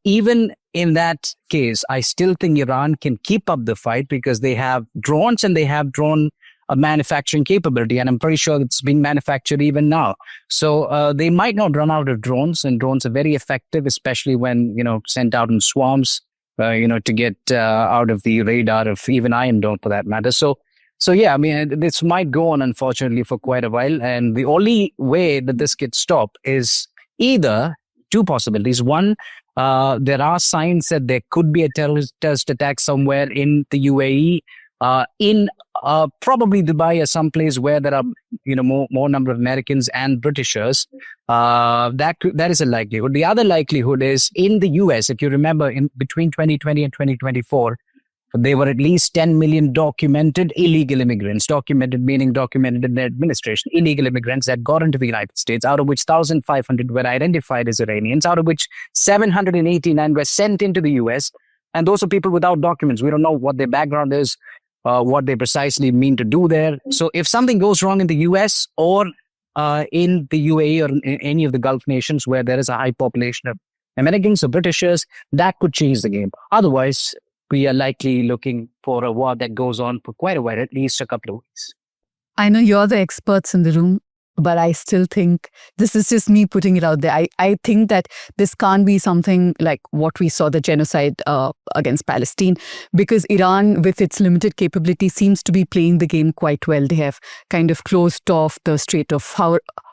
even in that case, I still think Iran can keep up the fight, because they have drones and they have drone manufacturing capability. And I'm pretty sure it's being manufactured even now. So they might not run out of drones, and drones are very effective, especially when, sent out in swarms, to get out of the radar of even Iron Dome, for that matter. So yeah, I mean, this might go on, unfortunately, for quite a while. And the only way that this gets stopped is either two possibilities. One, there are signs that there could be a terrorist attack somewhere in the UAE, in probably Dubai or someplace where there are, more number of Americans and Britishers. That is a likelihood. The other likelihood is in the US. If you remember, in between 2020 and 2024, there were at least 10 million documented illegal immigrants, documented meaning documented in the administration, illegal immigrants that got into the United States, out of which 1,500 were identified as Iranians, out of which 789 were sent into the US. And those are people without documents. We don't know what their background is, what they precisely mean to do there. So if something goes wrong in the US or in the UAE or in any of the Gulf nations where there is a high population of Americans or Britishers, that could change the game. Otherwise, we are likely looking for a war that goes on for quite a while, at least a couple of weeks. I know you're the experts in the room, but I still think this is just me putting it out there. I think that this can't be something like what we saw, the genocide against Palestine, because Iran, with its limited capability, seems to be playing the game quite well. They have kind of closed off the Strait of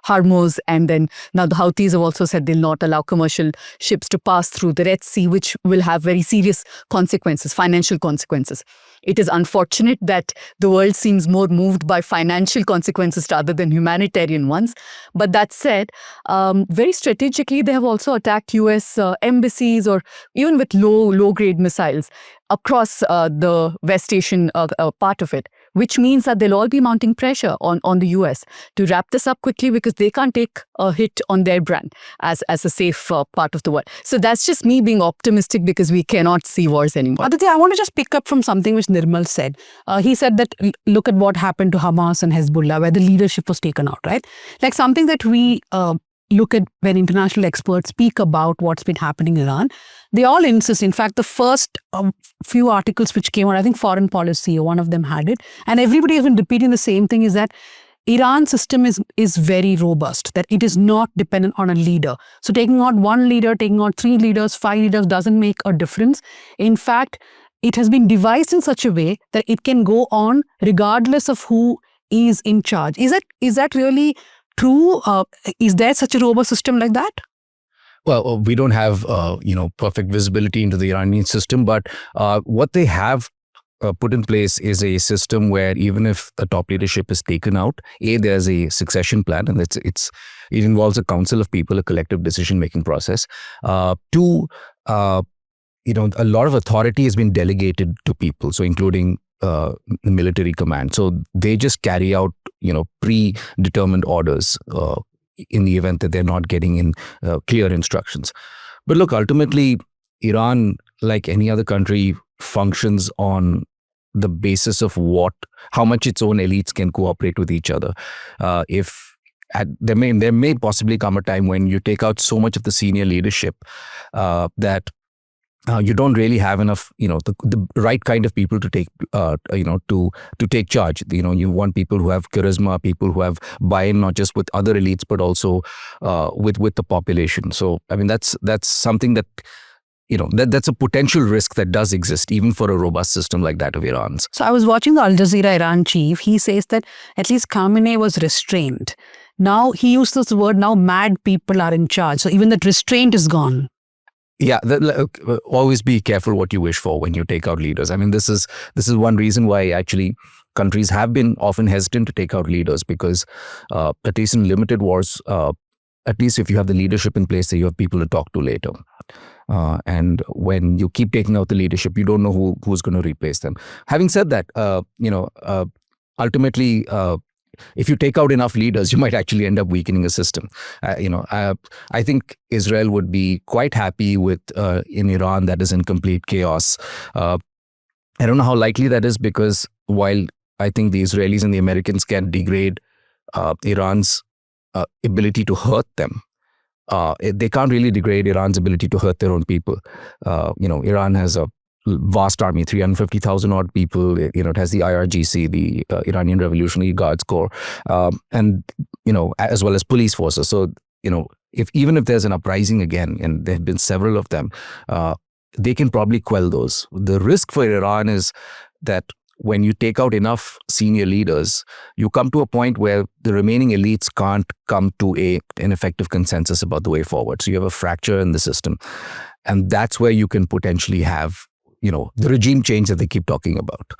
Hormuz, and then now the Houthis have also said they'll not allow commercial ships to pass through the Red Sea, which will have very serious consequences, financial consequences. It is unfortunate that the world seems more moved by financial consequences rather than humanitarian ones. But that said, very strategically, they have also attacked US embassies, or even with low-grade missiles across the West Asian part of it, which means that they'll all be mounting pressure on the US to wrap this up quickly, because they can't take a hit on their brand as a safe part of the world. So that's just me being optimistic, because we cannot see wars anymore. Aditya, I want to just pick up from something which Nirmal said. He said that look at what happened to Hamas and Hezbollah, where the leadership was taken out, right? Like something that we look at when international experts speak about what's been happening in Iran, they all insist. In fact, the first few articles which came out, I think Foreign Policy, one of them had it, and everybody has been repeating the same thing, is that Iran's system is very robust, that it is not dependent on a leader. So taking out one leader, taking out 3 leaders, 5 leaders doesn't make a difference. In fact, it has been devised in such a way that it can go on regardless of who is in charge. Is that really true? Is there such a robust system like that? Well, we don't have perfect visibility into the Iranian system, but what they have put in place is a system where even if the top leadership is taken out, there's a succession plan, and it involves a council of people, a collective decision-making process. Two, a lot of authority has been delegated to people, so including the military command. So they just carry out, predetermined orders in the event that they're not getting in clear instructions. But look, ultimately, Iran, like any other country, functions on the basis of how much its own elites can cooperate with each other. There may possibly come a time when you take out so much of the senior leadership that you don't really have enough, the right kind of people to take, to take charge. You want people who have charisma, people who have buy-in, not just with other elites, but also with the population. So, I mean, that's something that, that's a potential risk that does exist, even for a robust system like that of Iran's. So I was watching the Al Jazeera Iran chief. He says that at least Khamenei was restrained. Now he used this word, now mad people are in charge. So even that restraint is gone. Yeah, always be careful what you wish for when you take out leaders. I mean, this is one reason why actually countries have been often hesitant to take out leaders, because at least in limited wars, at least if you have the leadership in place, you have people to talk to later. And when you keep taking out the leadership, you don't know who's going to replace them. Having said that, ultimately, if you take out enough leaders, you might actually end up weakening a system. I think Israel would be quite happy with in Iran that is in complete chaos. I don't know how likely that is, because while I think the Israelis and the Americans can degrade Iran's ability to hurt them, they can't really degrade Iran's ability to hurt their own people. Iran has a vast army, 350,000 odd people. It has the IRGC, the Iranian Revolutionary Guards Corps, and as well as police forces. So even if there's an uprising again, and there have been several of them, they can probably quell those. The risk for Iran is that when you take out enough senior leaders, you come to a point where the remaining elites can't come to an effective consensus about the way forward. So you have a fracture in the system, and that's where you can potentially have the regime change that they keep talking about.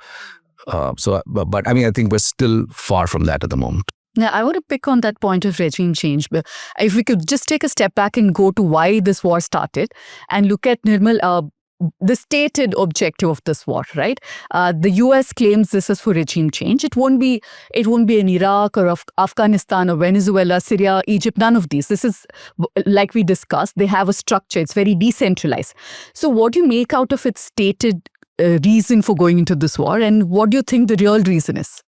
But I mean, I think we're still far from that at the moment. Now, I want to pick on that point of regime change. But if we could just take a step back and go to why this war started and look at, Nirmal, the stated objective of this war, right? The US claims this is for regime change. It won't be in Iraq or Afghanistan or Venezuela, Syria, Egypt, none of these. This is, like we discussed, they have a structure. It's very decentralized. So what do you make out of its stated reason for going into this war, and what do you think the real reason is?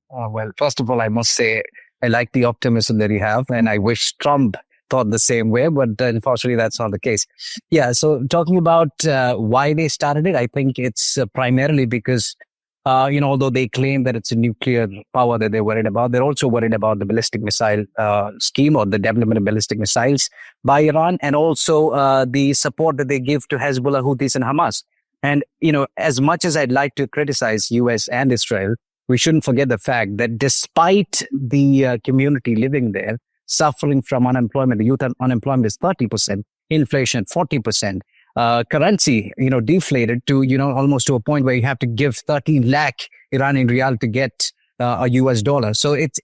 Well, first of all, I must say I like the optimism that you have, and I wish Trump thought the same way, but unfortunately that's not the case. Yeah, so talking about why they started it, I think it's primarily because, although they claim that it's a nuclear power that they're worried about, they're also worried about the ballistic missile scheme, or the development of ballistic missiles by Iran, and also the support that they give to Hezbollah, Houthis, and Hamas. And, as much as I'd like to criticize US and Israel, we shouldn't forget the fact that despite the community living there suffering from unemployment, the youth unemployment is 30%, inflation 40%, currency, deflated to, almost to a point where you have to give 13 lakh Iranian rial to get a US dollar. So it's,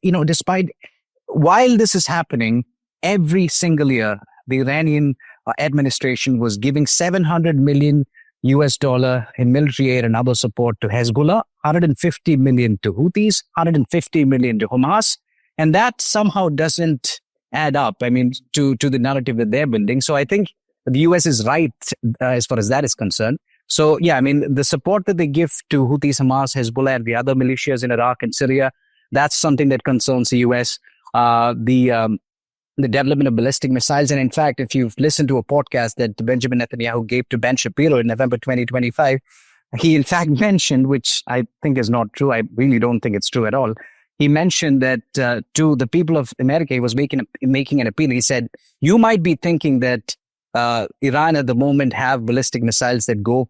while this is happening, every single year, the Iranian administration was giving $700 million US dollar in military aid and other support to Hezbollah, 150 million to Houthis, 150 million to Hamas. And that somehow doesn't add up, to the narrative that they're building. So I think the US is right as far as that is concerned. So, yeah, the support that they give to Houthis, Hamas, Hezbollah, and the other militias in Iraq and Syria, that's something that concerns the US. The development of ballistic missiles. And in fact, if you've listened to a podcast that Benjamin Netanyahu gave to Ben Shapiro in November 2025, he in fact mentioned, which I think is not true, I really don't think it's true at all, he mentioned that to the people of America, he was making an appeal. He said, you might be thinking that Iran at the moment have ballistic missiles that go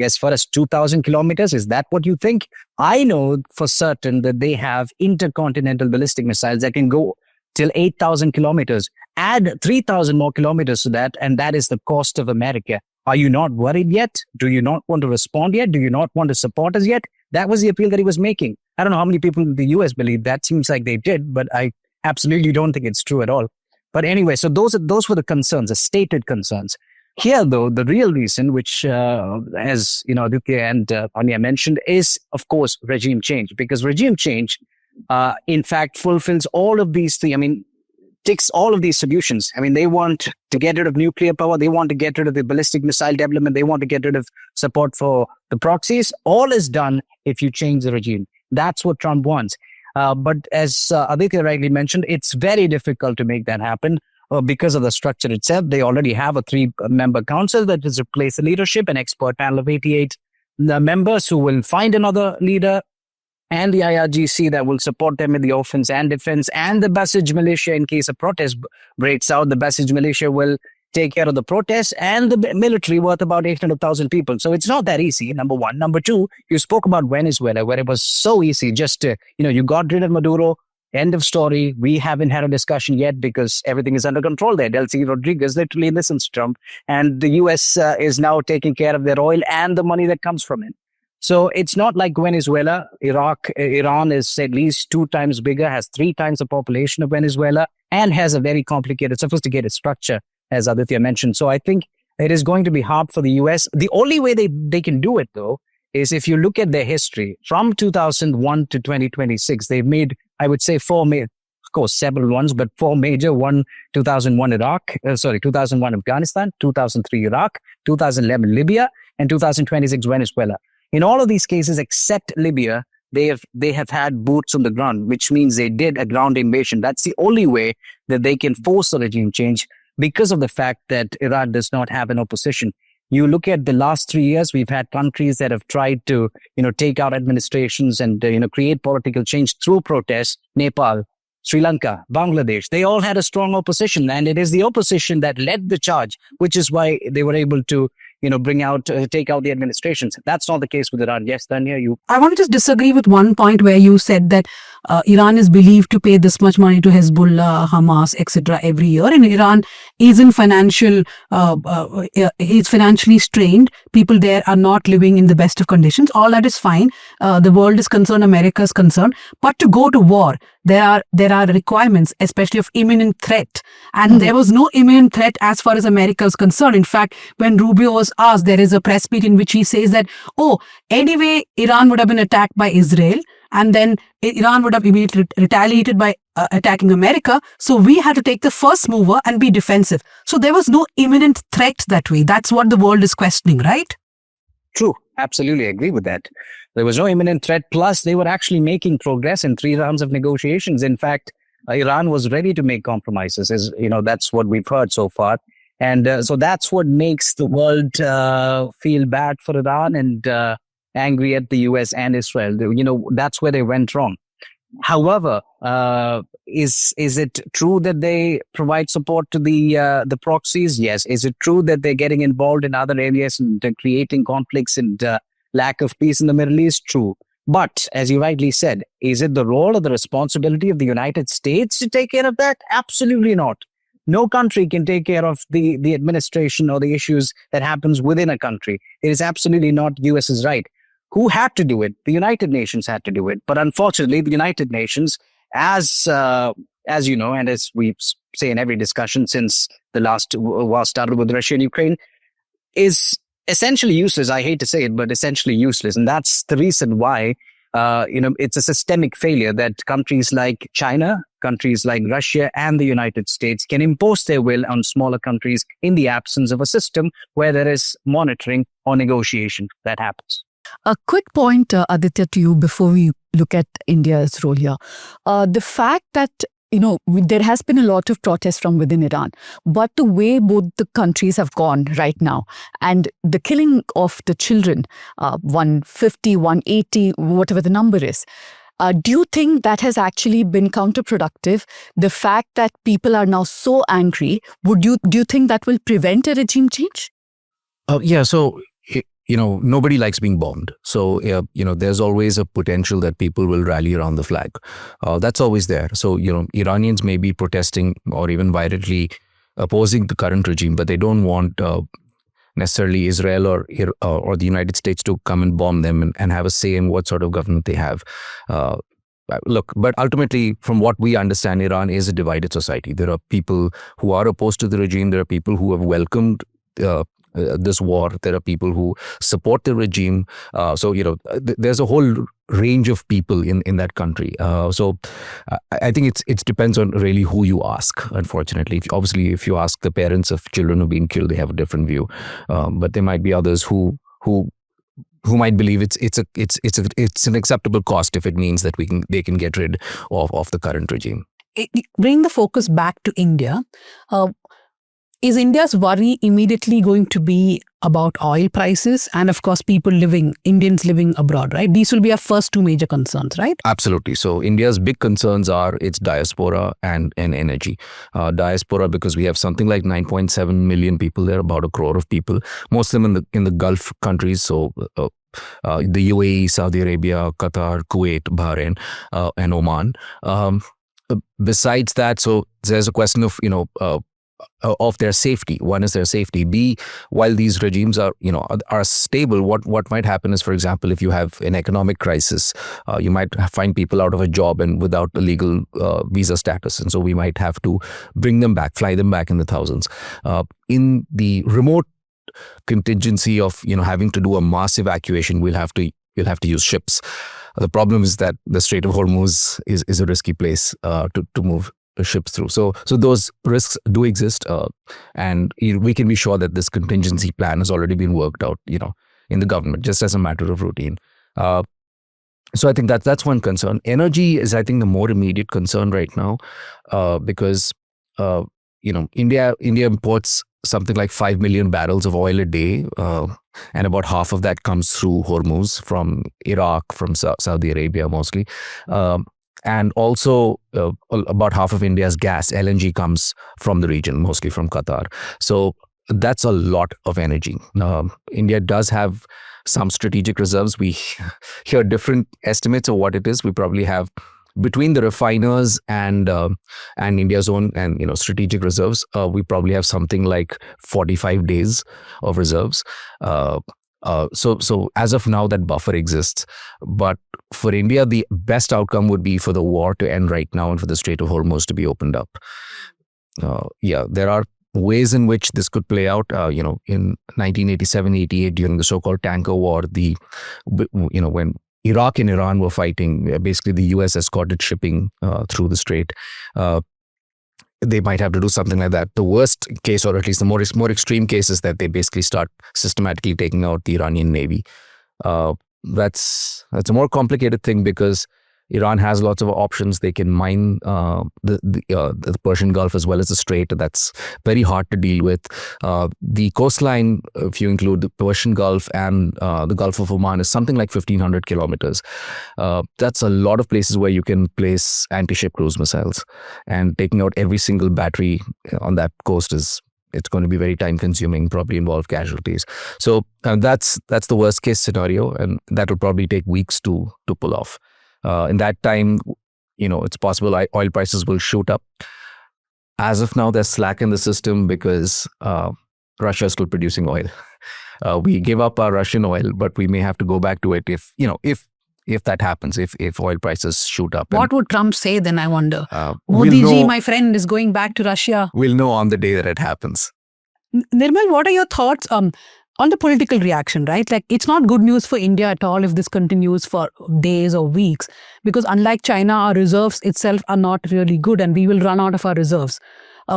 as far as 2,000 kilometers. Is that what you think? I know for certain that they have intercontinental ballistic missiles that can go till 8,000 kilometers. Add 3,000 more kilometers to that, and that is the cost of America. Are you not worried yet? Do you not want to respond yet? Do you not want to support us yet? That was the appeal that he was making. I don't know how many people in the US believe that. Seems like they did, but I absolutely don't think it's true at all. But anyway, so those were the concerns, the stated concerns. Here, though, the real reason, which as Aditya and Anya mentioned, is, of course, regime change. Because regime change, in fact, fulfills all of these things. Ticks all of these solutions. They want to get rid of nuclear power. They want to get rid of the ballistic missile development. They want to get rid of support for the proxies. All is done if you change the regime. That's what Trump wants. But as Aditya rightly mentioned, it's very difficult to make that happen. because of the structure itself. They already have a 3-member council that has replaced the leadership, an expert panel of 88 members who will find another leader, and the IRGC that will support them in the offense and defense, and the Basij militia in case a protest breaks out. The Basij militia will take care of the protests, and the military worth about 800,000 people. So it's not that easy, number one. Number two, you spoke about Venezuela, where it was so easy. Just, you got rid of Maduro, end of story. We haven't had a discussion yet because everything is under control there. Delcy Rodriguez literally listens to Trump, and the US is now taking care of their oil and the money that comes from it. So it's not like Venezuela. Iran is at least 2 times bigger, has 3 times the population of Venezuela, and has a very complicated, sophisticated structure, as Aditya mentioned. So I think it is going to be hard for the US. The only way they can do it, though, is if you look at their history. From 2001 to 2026, they've made, I would say, 4 major, of course, several ones, but 4 major. 2001 2001 Afghanistan, 2003 Iraq, 2011 Libya, and 2026 Venezuela. In all of these cases, except Libya, they have had boots on the ground, which means they did a ground invasion. That's the only way that they can force a regime change, because of the fact that Iran does not have an opposition. You look at the last 3 years, we've had countries that have tried to, take out administrations and, create political change through protests. Nepal, Sri Lanka, Bangladesh, they all had a strong opposition, and it is the opposition that led the charge, which is why they were able to take out the administrations. That's not the case with Iran. Yes, Tanya, I want to just disagree with one point where you said that Iran is believed to pay this much money to Hezbollah, Hamas, etc. every year, and Iran is in is financially strained. People there are not living in the best of conditions. All that is fine. The world is concerned, America is concerned. But to go to war, there are requirements, especially of imminent threat. And there was no imminent threat as far as America is concerned. In fact, when Rubio was asked, there is a press meet in which he says that, anyway, Iran would have been attacked by Israel, and then Iran would have immediately retaliated by attacking America. So we had to take the first mover and be defensive. So there was no imminent threat that way. That's what the world is questioning, right? True. Absolutely agree with that. There was no imminent threat. Plus, they were actually making progress in 3 rounds of negotiations. In fact, Iran was ready to make compromises. That's what we've heard so far. And so that's what makes the world feel bad for Iran and angry at the US and Israel. That's where they went wrong. However, is it true that they provide support to the proxies? Yes. Is it true that they're getting involved in other areas and creating conflicts and lack of peace in the Middle East? True. But as you rightly said, is it the role or the responsibility of the United States to take care of that? Absolutely not. No country can take care of the administration or the issues that happens within a country. It is absolutely not US's right. Who had to do it? The United Nations had to do it. But unfortunately, the United Nations, as you know, and as we say in every discussion since the last war started with Russia and Ukraine, is essentially useless. I hate to say it, but essentially useless. And that's the reason why, it's a systemic failure that countries like China, countries like Russia and the United States can impose their will on smaller countries in the absence of a system where there is monitoring or negotiation that happens. A quick point, Aditya, to you before we look at India's role here. The fact that, there has been a lot of protest from within Iran, but the way both the countries have gone right now and the killing of the children, 150, 180, whatever the number is, do you think that has actually been counterproductive? The fact that people are now so angry, do you think that will prevent a regime change? So nobody likes being bombed. So, there's always a potential that people will rally around the flag. That's always there. So, Iranians may be protesting or even violently opposing the current regime, but they don't want necessarily Israel or the United States to come and bomb them and have a say in what sort of government they have. Look, but ultimately, from what we understand, Iran is a divided society. There are people who are opposed to the regime. There are people who have welcomed this war. There are people who support the regime. There's a whole range of people in that country. I think it depends on really who you ask. Unfortunately, if you ask the parents of children who've been killed, they have a different view. But there might be others who might believe it's an acceptable cost if it means that they can get rid of the current regime. bring the focus back to India. Is India's worry immediately going to be about oil prices and, of course, Indians living abroad, right? These will be our first two major concerns, right? Absolutely. So India's big concerns are its diaspora and energy. Diaspora because we have something like 9.7 million people there, about a crore of people, most of them in the Gulf countries. So the UAE, Saudi Arabia, Qatar, Kuwait, Bahrain, and Oman. Besides that, so there's a question of their safety. One is their safety. B, while these regimes are stable, what might happen is, for example, if you have an economic crisis, you might find people out of a job and without a legal visa status, and so we might have to bring them back, fly them back in the thousands. In the remote contingency of having to do a mass evacuation, you'll have to use ships. The problem is that the Strait of Hormuz is a risky place to move ships through. So those risks do exist, and we can be sure that this contingency plan has already been worked out, in the government, just as a matter of routine. So I think that's one concern. Energy is, I think, the more immediate concern right now, because India imports something like 5 million barrels of oil a day, and about half of that comes through Hormuz from Iraq, from Saudi Arabia mostly. And also about half of India's gas, LNG, comes from the region, mostly from Qatar. So that's a lot of energy. India does have some strategic reserves. We hear different estimates of what it is. We probably have, between the refiners and India's own and strategic reserves, we probably have something like 45 days of reserves. So as of now, that buffer exists. But for India, the best outcome would be for the war to end right now and for the Strait of Hormuz to be opened up. There are ways in which this could play out. In 1987-88, during the so-called tanker war, when Iraq and Iran were fighting, basically the US escorted shipping through the strait. They might have to do something like that. The worst case, or at least the more extreme case, is that they basically start systematically taking out the Iranian Navy. That's a more complicated thing because Iran has lots of options. They can mine the Persian Gulf as well as the Strait. That's very hard to deal with. The coastline, if you include the Persian Gulf and the Gulf of Oman, is something like 1,500 kilometers. That's a lot of places where you can place anti-ship cruise missiles. And taking out every single battery on that coast it's going to be very time-consuming, probably involve casualties. So that's the worst-case scenario, and that will probably take weeks to pull off. In that time, it's possible oil prices will shoot up. As of now, there's slack in the system because Russia is still producing oil. We give up our Russian oil, but we may have to go back to it if that happens, if oil prices shoot up. What would Trump say then, I wonder? Modi ji, my friend, is going back to Russia. We'll know on the day that it happens. Nirmal, what are your thoughts on the political reaction, right? Like, it's not good news for India at all if this continues for days or weeks, because unlike China, our reserves itself are not really good and we will run out of our reserves.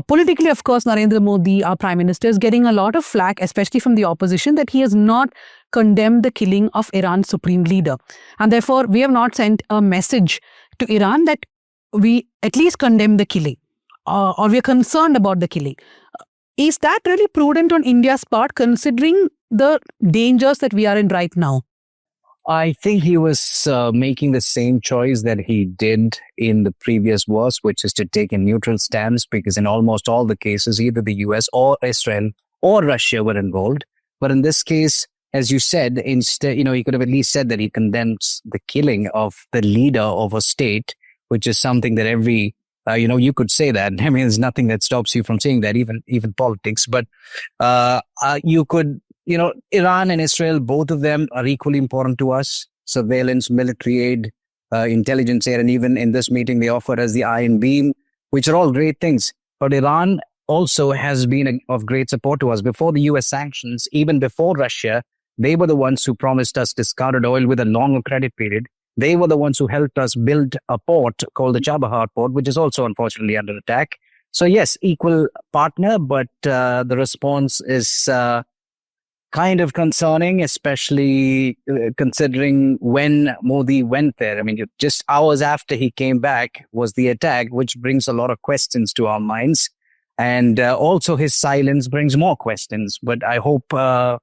Politically, of course, Narendra Modi, our Prime Minister, is getting a lot of flack, especially from the opposition, that he has not condemned the killing of Iran's supreme leader. And therefore, we have not sent a message to Iran that we at least condemn the killing or we are concerned about the killing. Is that really prudent on India's part, considering the dangers that we are in right now? I think he was making the same choice that he did in the previous wars, which is to take a neutral stance, because in almost all the cases, either the US or Israel or Russia were involved. But in this case, as you said, instead, he could have at least said that he condemns the killing of the leader of a state, which is something that every you could say that. I mean, there's nothing that stops you from saying that, even politics. But you could, Iran and Israel, both of them are equally important to us. Surveillance, military aid, intelligence aid, and even in this meeting, they offered us the Iron Beam, which are all great things. But Iran also has been of great support to us. Before the US sanctions, even before Russia, they were the ones who promised us discarded oil with a longer credit period. They were the ones who helped us build a port called the Chabahar port, which is also unfortunately under attack. So yes, equal partner, but the response is kind of concerning, especially considering when Modi went there. I mean, just hours after he came back was the attack, which brings a lot of questions to our minds. And also his silence brings more questions. But I hope the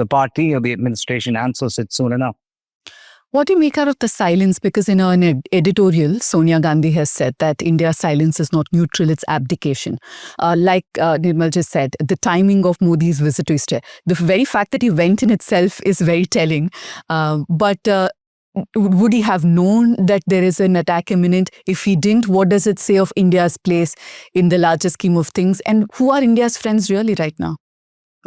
party or the administration answers it soon enough. What do you make out of the silence? Because in an editorial, Sonia Gandhi has said that India's silence is not neutral, it's abdication. Like Nirmal just said, the timing of Modi's visit to Israel, the very fact that he went in itself is very telling. But would he have known that there is an attack imminent? If he didn't, what does it say of India's place in the larger scheme of things? And who are India's friends really right now?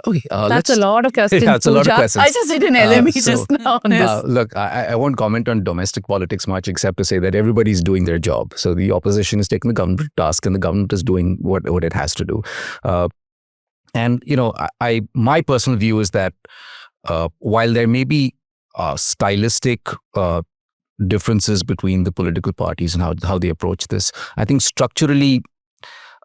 Okay, That's a lot of questions. Yeah, it's a lot of questions. I just did an LME so, just now on this. Look, I won't comment on domestic politics much, except to say that everybody's doing their job. So the opposition is taking the government task, and the government is doing what it has to do. And my personal view is that while there may be stylistic differences between the political parties and how they approach this, I think structurally,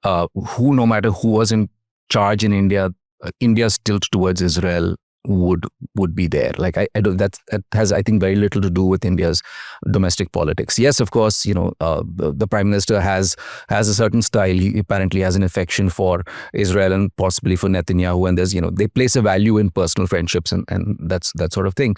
no matter who was in charge in India, India's tilt towards Israel would be there. Like I don't. That has, I think, very little to do with India's domestic politics. Yes, of course, the Prime Minister has a certain style. He apparently has an affection for Israel and possibly for Netanyahu. And there's they place a value in personal friendships and that's that sort of thing.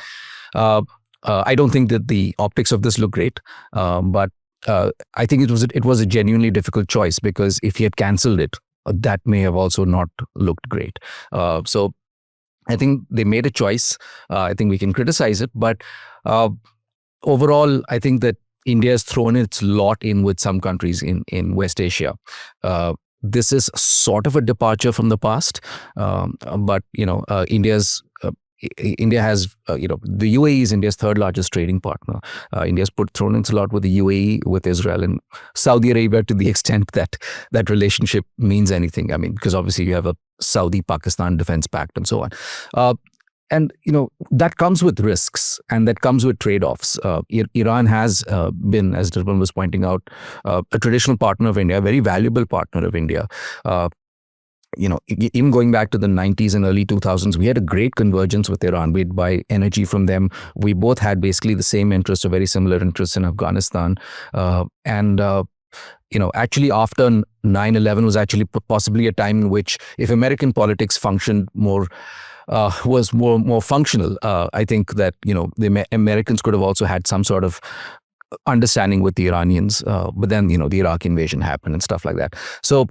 I don't think that the optics of this look great, but I think it was a genuinely difficult choice, because if he had cancelled it, that may have also not looked great. So I think they made a choice. I think we can criticize it, but overall, I think that India has thrown its lot in with some countries in West Asia. This is sort of a departure from the past, but India has, the UAE is India's third largest trading partner. India's thrown in a lot with the UAE, with Israel, and Saudi Arabia, to the extent that that relationship means anything. I mean, because obviously you have a Saudi-Pakistan defense pact and so on. And, that comes with risks, and that comes with trade-offs. Iran has been, as Nirmal was pointing out, a traditional partner of India, a very valuable partner of India. Even going back to the 90s and early 2000s, we had a great convergence with Iran. We'd buy energy from them. We both had basically the same interests, or very similar interests, in Afghanistan. Actually after 9/11 was actually possibly a time in which, if American politics functioned more, was more functional, I think that, the Americans could have also had some sort of understanding with the Iranians, but then the Iraq invasion happened and stuff like that. So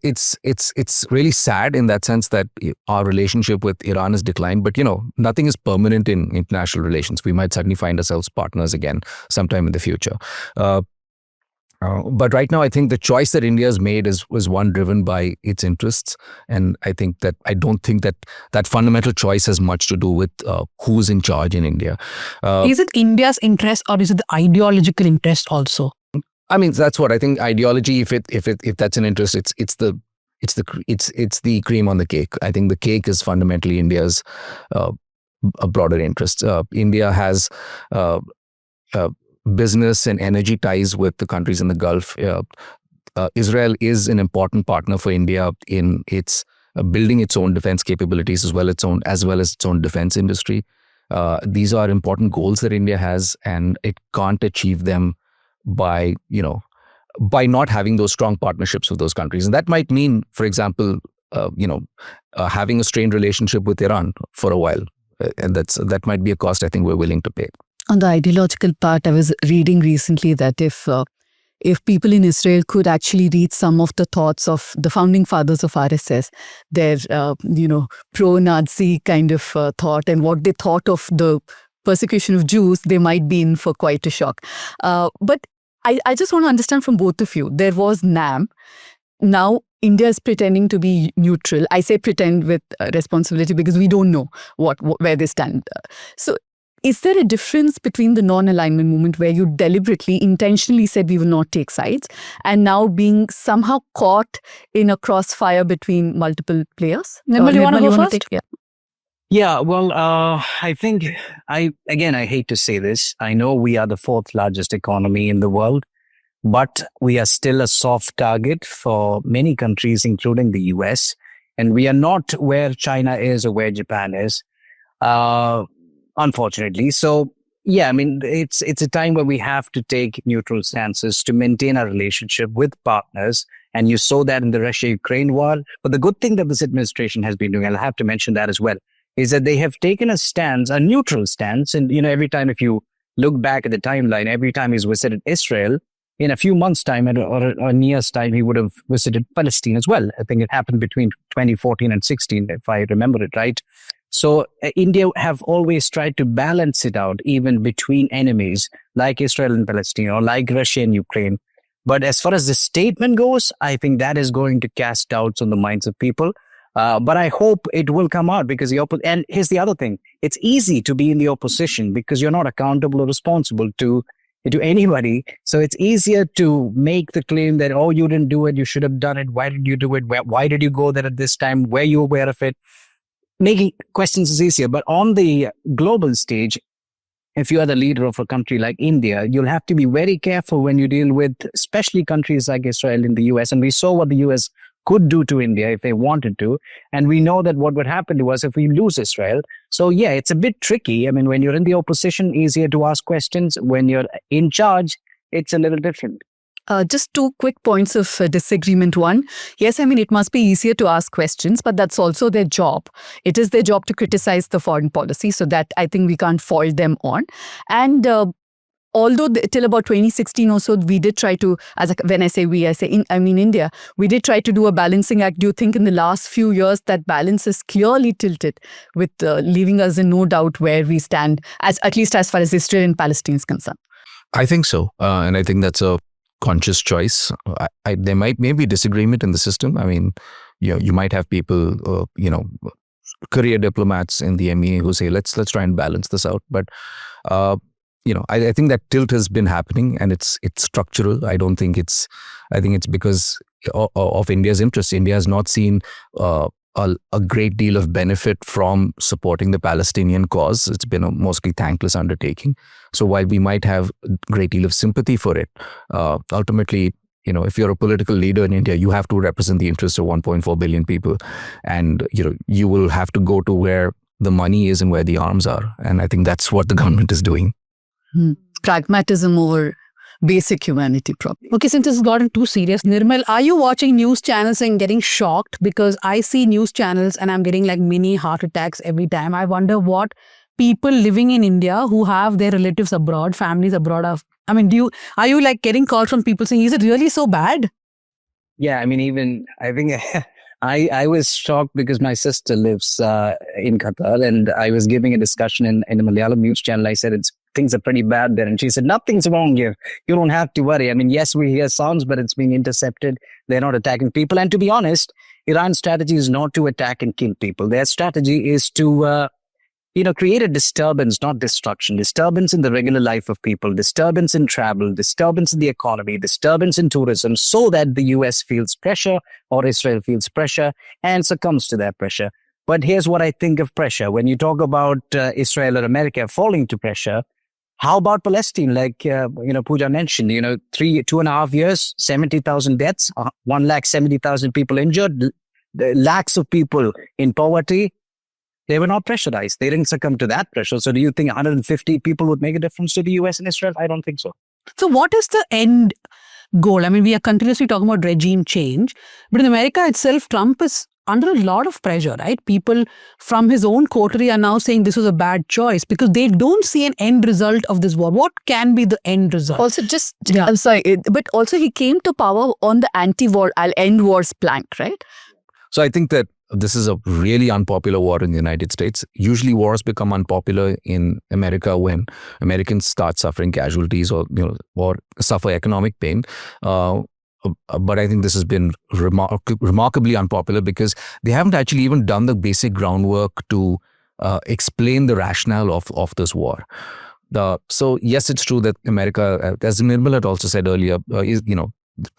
it's really sad in that sense that our relationship with Iran has declined. But nothing is permanent in international relations. We might suddenly find ourselves partners again sometime in the future. But right now, I think the choice that India has made was one driven by its interests, and I don't think that fundamental choice has much to do with who's in charge in India. Is it India's interest, or is it the ideological interest also? I mean, that's what I think. Ideology, if that's an interest, it's the cream on the cake. I think the cake is fundamentally India's a broader interest. India has business and energy ties with the countries in the Gulf. Israel is an important partner for India in its building its own defense capabilities, as well as its own defense industry. These are important goals that India has, and it can't achieve them by not having those strong partnerships with those countries. And that might mean, for example, having a strained relationship with Iran for a while, and that might be a cost I think we're willing to pay. On the ideological part, I was reading recently that if people in Israel could actually read some of the thoughts of the founding fathers of RSS, their pro-Nazi kind of thought, and what they thought of the persecution of Jews, they might be in for quite a shock. But I just want to understand from both of you. There was NAM. Now India is pretending to be neutral. I say pretend with responsibility, because we don't know where they stand. So is there a difference between the non-alignment movement, where you deliberately, intentionally said we will not take sides, and now being somehow caught in a crossfire between multiple players? Nirmal, you want to go first? Yeah, well, I think, I hate to say this. I know we are the fourth largest economy in the world, but we are still a soft target for many countries, including the US. And we are not where China is or where Japan is. unfortunately. So, yeah, I mean, it's a time where we have to take neutral stances to maintain our relationship with partners. And you saw that in the Russia-Ukraine war. But the good thing that this administration has been doing, I'll have to mention that as well, is that they have taken a stance, a neutral stance. And, every time if you look back at the timeline, every time he's visited Israel, in a few months' time or a year's time, he would have visited Palestine as well. I think it happened between 2014 and 16, if I remember it right. So India have always tried to balance it out, even between enemies like Israel and Palestine or like Russia and Ukraine. But as far as the statement goes, I think that is going to cast doubts on the minds of people. But I hope it will come out because and here's the other thing. It's easy to be in the opposition because you're not accountable or responsible to anybody. So it's easier to make the claim that, oh, you didn't do it, you should have done it. Why did you do it? Why did you go there at this time? Were you aware of it? Making questions is easier. But on the global stage, if you are the leader of a country like India, you'll have to be very careful when you deal with especially countries like Israel and the US. And we saw what the US could do to India if they wanted to. And we know that what would happen to us if we lose Israel. So yeah, it's a bit tricky. I mean, when you're in the opposition, easier to ask questions. When you're in charge, it's a little different. Just two quick points of disagreement. One, yes, I mean, it must be easier to ask questions, but that's also their job. It is their job to criticize the foreign policy, so that I think we can't fault them on. And although till about 2016 or so, we did try to, when I say we, I mean India, we did try to do a balancing act. Do you think in the last few years that balance is clearly tilted with leaving us in no doubt where we stand, at least as far as Israel and Palestine is concerned? I think so. And I think that's a conscious choice. There might maybe disagreement in the system. I mean, you might have people, career diplomats in the MEA who say, let's try and balance this out. But I think that tilt has been happening and it's structural. I think it's because of India's interest. India has not seen a great deal of benefit from supporting the Palestinian cause. It's been a mostly thankless undertaking. So while we might have a great deal of sympathy for it, ultimately, if you're a political leader in India, you have to represent the interests of 1.4 billion people. And, you will have to go to where the money is and where the arms are. And I think that's what the government is doing. Pragmatism over basic humanity problem. Okay, since this has gotten too serious, Nirmal, are you watching news channels and getting shocked? Because I see news channels and I'm getting like mini heart attacks every time. I wonder what people living in India who have their relatives abroad, families abroad, are you like getting calls from people saying, is it really so bad? Yeah, I mean, I think I was shocked because my sister lives in Qatar and I was giving a discussion in a Malayalam news channel. I said, things are pretty bad there. And she said, nothing's wrong here. You don't have to worry. I mean, yes, we hear sounds, but it's being intercepted. They're not attacking people. And to be honest, Iran's strategy is not to attack and kill people. Their strategy is to, create a disturbance, not destruction. Disturbance in the regular life of people, disturbance in travel, disturbance in the economy, disturbance in tourism, so that the US feels pressure or Israel feels pressure and succumbs to that pressure. But here's what I think of pressure. When you talk about Israel or America falling to pressure, how about Palestine? Like, Pooja mentioned, 2.5 years, 70,000 deaths, 170,000 people injured, lakhs of people in poverty. They were not pressurized. They didn't succumb to that pressure. So do you think 150 people would make a difference to the US and Israel? I don't think so. So what is the end goal? I mean, we are continuously talking about regime change, but in America itself, Trump is under a lot of pressure, right? People from his own coterie are now saying this was a bad choice because they don't see an end result of this war. What can be the end result? Also, I'm sorry, but also he came to power on the anti-war, I'll end wars plank, right? So I think that this is a really unpopular war in the United States. Usually wars become unpopular in America when Americans start suffering casualties or suffer economic pain. But I think this has been remarkably unpopular because they haven't actually even done the basic groundwork to explain the rationale of this war. So yes, it's true that America, as Nirmal had also said earlier,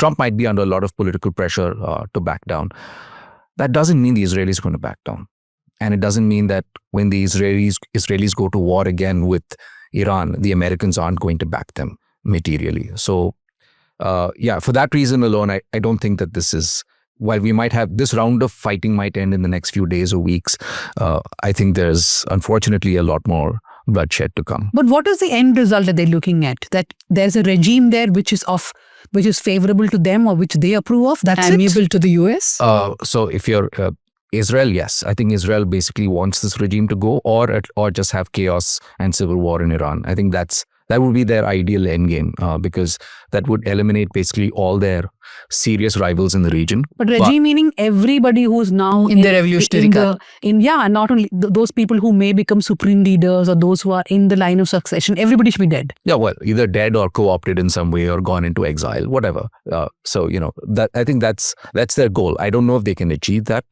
Trump might be under a lot of political pressure to back down. That doesn't mean the Israelis are going to back down. And it doesn't mean that when the Israelis go to war again with Iran, the Americans aren't going to back them materially. So, for that reason alone, I don't think that this is while we might have this round of fighting might end in the next few days or weeks, I think there's unfortunately a lot more bloodshed to come. But what is the end result that they're looking at? That there's a regime there which is favorable to them or which they approve of? That's Amiable it? to the US? So if you're Israel, yes, I think Israel basically wants this regime to go, or just have chaos and civil war in Iran. I think that would be their ideal end game, because that would eliminate basically all their serious rivals in the region. But regime meaning everybody who's now In the revolutionary guard. Not only those people who may become supreme leaders or those who are in the line of succession, everybody should be dead. Yeah, well, either dead or co-opted in some way or gone into exile, whatever. So that I think that's their goal. I don't know if they can achieve that,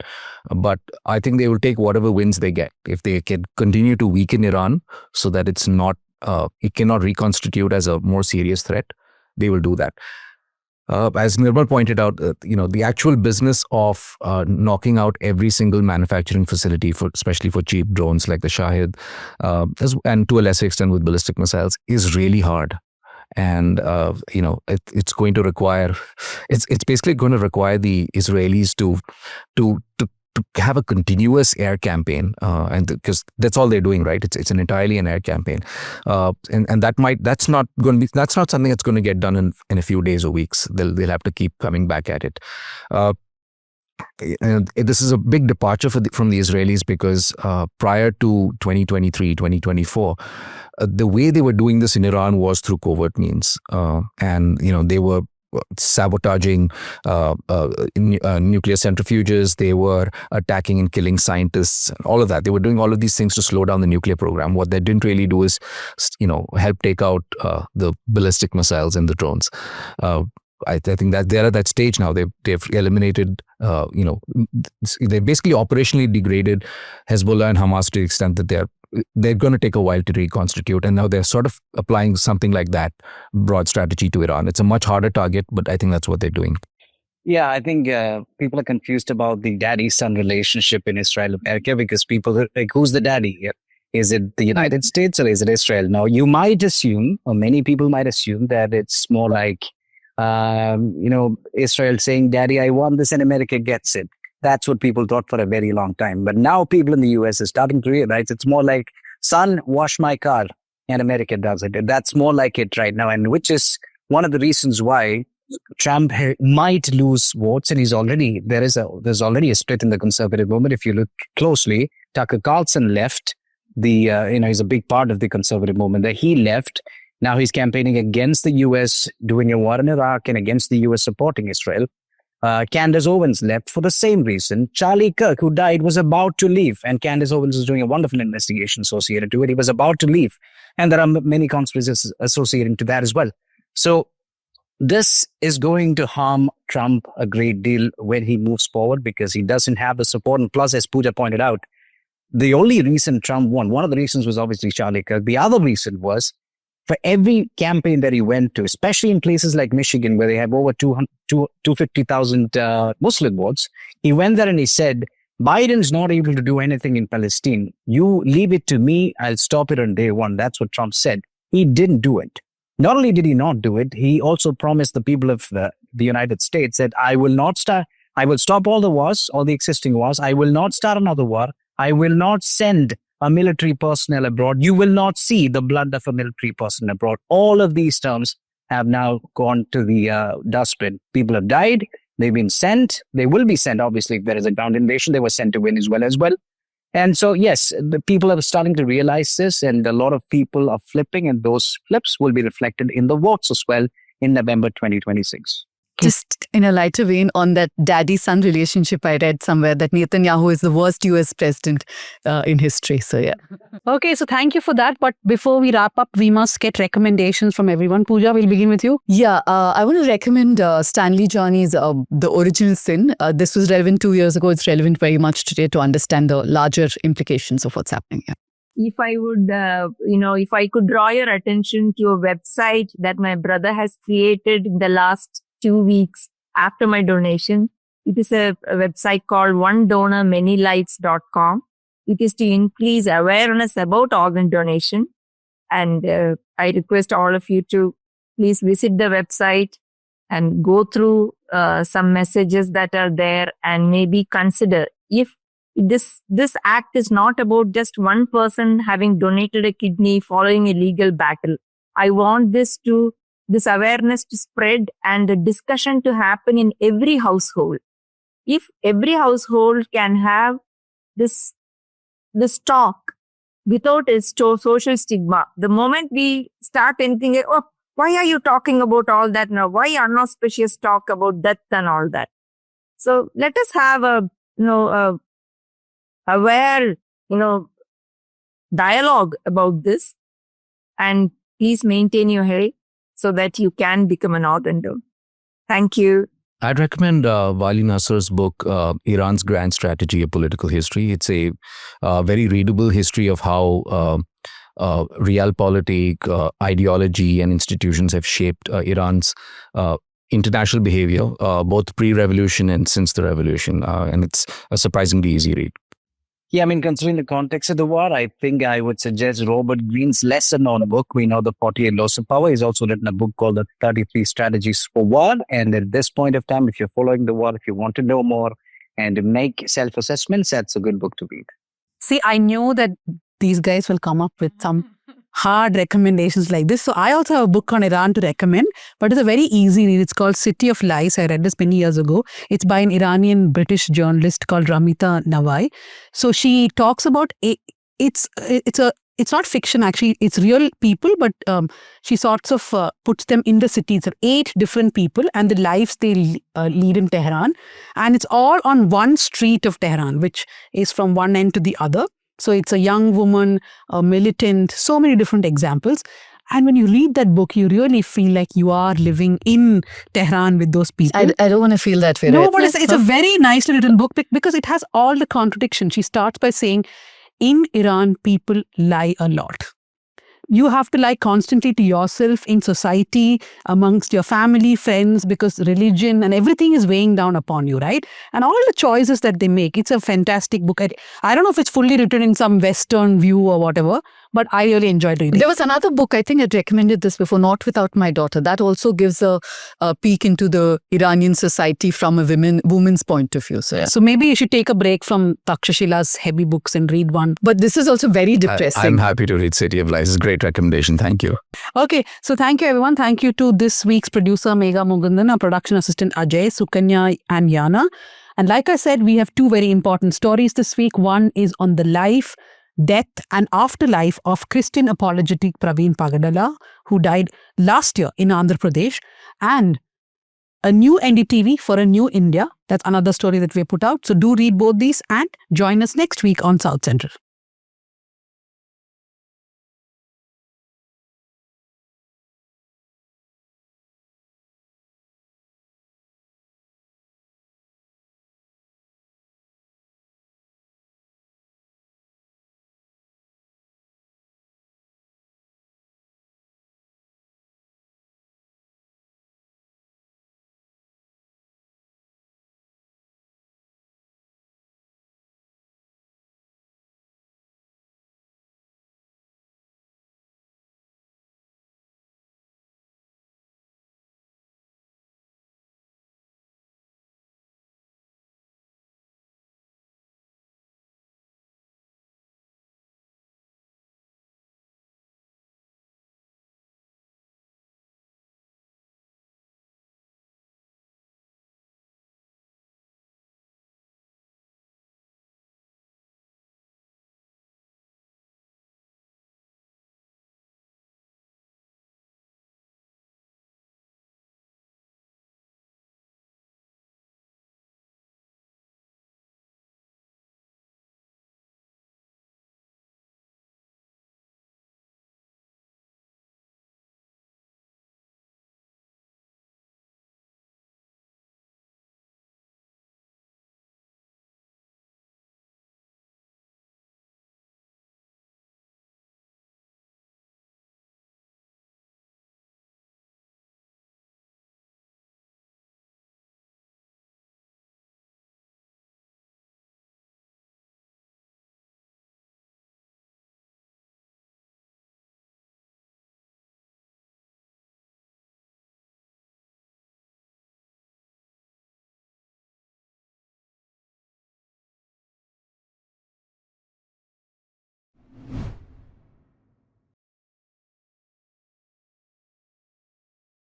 but I think they will take whatever wins they get. If they can continue to weaken Iran so that it cannot reconstitute as a more serious threat, they will do that. As Nirmal pointed out, the actual business of knocking out every single manufacturing facility, especially for cheap drones like the Shahid, and to a lesser extent with ballistic missiles, is really hard. And it's going to require, it's basically going to require the Israelis to have a continuous air campaign, and because that's all they're doing, right? It's entirely an air campaign, and that's not something that's going to get done in a few days or weeks. They'll have to keep coming back at it. And this is a big departure from the Israelis, because prior to 2023, 2024, the way they were doing this in Iran was through covert means, and they were sabotaging nuclear centrifuges. They were attacking and killing scientists, and all of that. They were doing all of these things to slow down the nuclear program. What they didn't really do is, help take out the ballistic missiles and the drones. I think that they're at that stage now. They've eliminated, they basically operationally degraded Hezbollah and Hamas to the extent that they're going to take a while to reconstitute. And now they're sort of applying something like that broad strategy to Iran. It's a much harder target, but I think that's what they're doing. Yeah, I think people are confused about the daddy-son relationship in Israel America, because people are like, who's the daddy? Is it the United States or is it Israel? Now, you might assume, or many people might assume, that it's more like, Israel saying, Daddy, I want this, and America gets it. That's what people thought for a very long time. But now people in the US are starting to realize it's more like, son, wash my car, and America does it. That's more like it right now, and which is one of the reasons why Trump might lose votes, and there's already a split in the conservative movement. If you look closely, Tucker Carlson left. He's a big part of the conservative movement. That he left. Now he's campaigning against the U.S. doing a war in Iraq and against the U.S. supporting Israel. Candace Owens left for the same reason. Charlie Kirk, who died, was about to leave, and Candace Owens is doing a wonderful investigation associated to it. He was about to leave, and there are many conspiracies associated to that as well. So this is going to harm Trump a great deal when he moves forward, because he doesn't have the support. And plus, as Pooja pointed out, the only reason Trump won, one of the reasons was obviously Charlie Kirk. The other reason was, for every campaign that he went to, especially in places like Michigan, where they have over 250,000 Muslim votes, he went there and he said, Biden's not able to do anything in Palestine. You leave it to me. I'll stop it on day one. That's what Trump said. He didn't do it. Not only did he not do it, he also promised the people of the United States that I will stop all the wars, all the existing wars. I will not start another war. I will not send a military personnel abroad. You will not see the blood of a military person abroad. All of these terms have now gone to the dustbin. People have died. They've been sent. They will be sent. Obviously, if there is a ground invasion, they were sent to Venezuela as well. And so, yes, the people are starting to realize this, and a lot of people are flipping, and those flips will be reflected in the votes as well in November 2026. Just in a lighter vein, on that daddy-son relationship, I read somewhere that Netanyahu is the worst US president in history. So, yeah. Okay, so thank you for that. But before we wrap up, we must get recommendations from everyone. Pooja, we'll begin with you. Yeah, I want to recommend Stanley Johnny's The Original Sin. This was relevant 2 years ago. It's relevant very much today to understand the larger implications of what's happening here. If I would, if I could draw your attention to a website that my brother has created in the last 2 weeks after my donation. It is a website called onedonormanylives.com. It is to increase awareness about organ donation. And I request all of you to please visit the website and go through some messages that are there and maybe consider if this act is not about just one person having donated a kidney following a legal battle. I want this awareness to spread and the discussion to happen in every household. If every household can have this talk without a social stigma, the moment we start thinking, oh, why are you talking about all that now? Why unauspicious talk about death and all that? So let us have a aware, dialogue about this, and please maintain your health so that you can become an organ donor. Thank you. I'd recommend Wali Nasr's book, Iran's Grand Strategy, A Political History. It's a very readable history of how realpolitik, ideology and institutions have shaped Iran's international behavior, both pre-revolution and since the revolution. And it's a surprisingly easy read. Yeah, I mean, considering the context of the war, I think I would suggest Robert Greene's lesser-known book, We Know the 48 Laws of Power. He's also written a book called The 33 Strategies for War. And at this point of time, if you're following the war, if you want to know more and make self-assessments, that's a good book to read. See, I knew that these guys will come up with some hard recommendations like this. So I also have a book on Iran to recommend, but it's a very easy read. It's called City of Lies. I read this many years ago. It's by an Iranian British journalist called Ramita Nawai. So she talks about it's not fiction actually. It's real people, but she sorts of puts them in the city. It's 8 different people and the lives they lead in Tehran, and it's all on one street of Tehran, which is from one end to the other. So it's a young woman, a militant, so many different examples. And when you read that book, you really feel like you are living in Tehran with those people. I don't want to feel that way. No, right? but it's a very nicely written book because it has all the contradictions. She starts by saying, in Iran, people lie a lot. You have to lie constantly to yourself, in society, amongst your family, friends, because religion and everything is weighing down upon you, right? And all the choices that they make. It's a fantastic book. I don't know if it's fully written in some Western view or whatever, but I really enjoyed reading. There was another book, I think I'd recommended this before, Not Without My Daughter. That also gives a peek into the Iranian society from a woman's point of view. So, yeah. So maybe you should take a break from Takshashila's heavy books and read one. But this is also very depressing. I'm happy to read City of Lies. It's a great recommendation. Thank you. Okay, so thank you everyone. Thank you to this week's producer Megha Mugundan, our production assistant Ajay, Sukanya and Yana. And like I said, we have 2 very important stories this week. One is on the life, death and afterlife of Christian apologetic Praveen Pagadala, who died last year in Andhra Pradesh, and a new NDTV for a new India. That's another story that we put out. So do read both these and join us next week on South Central.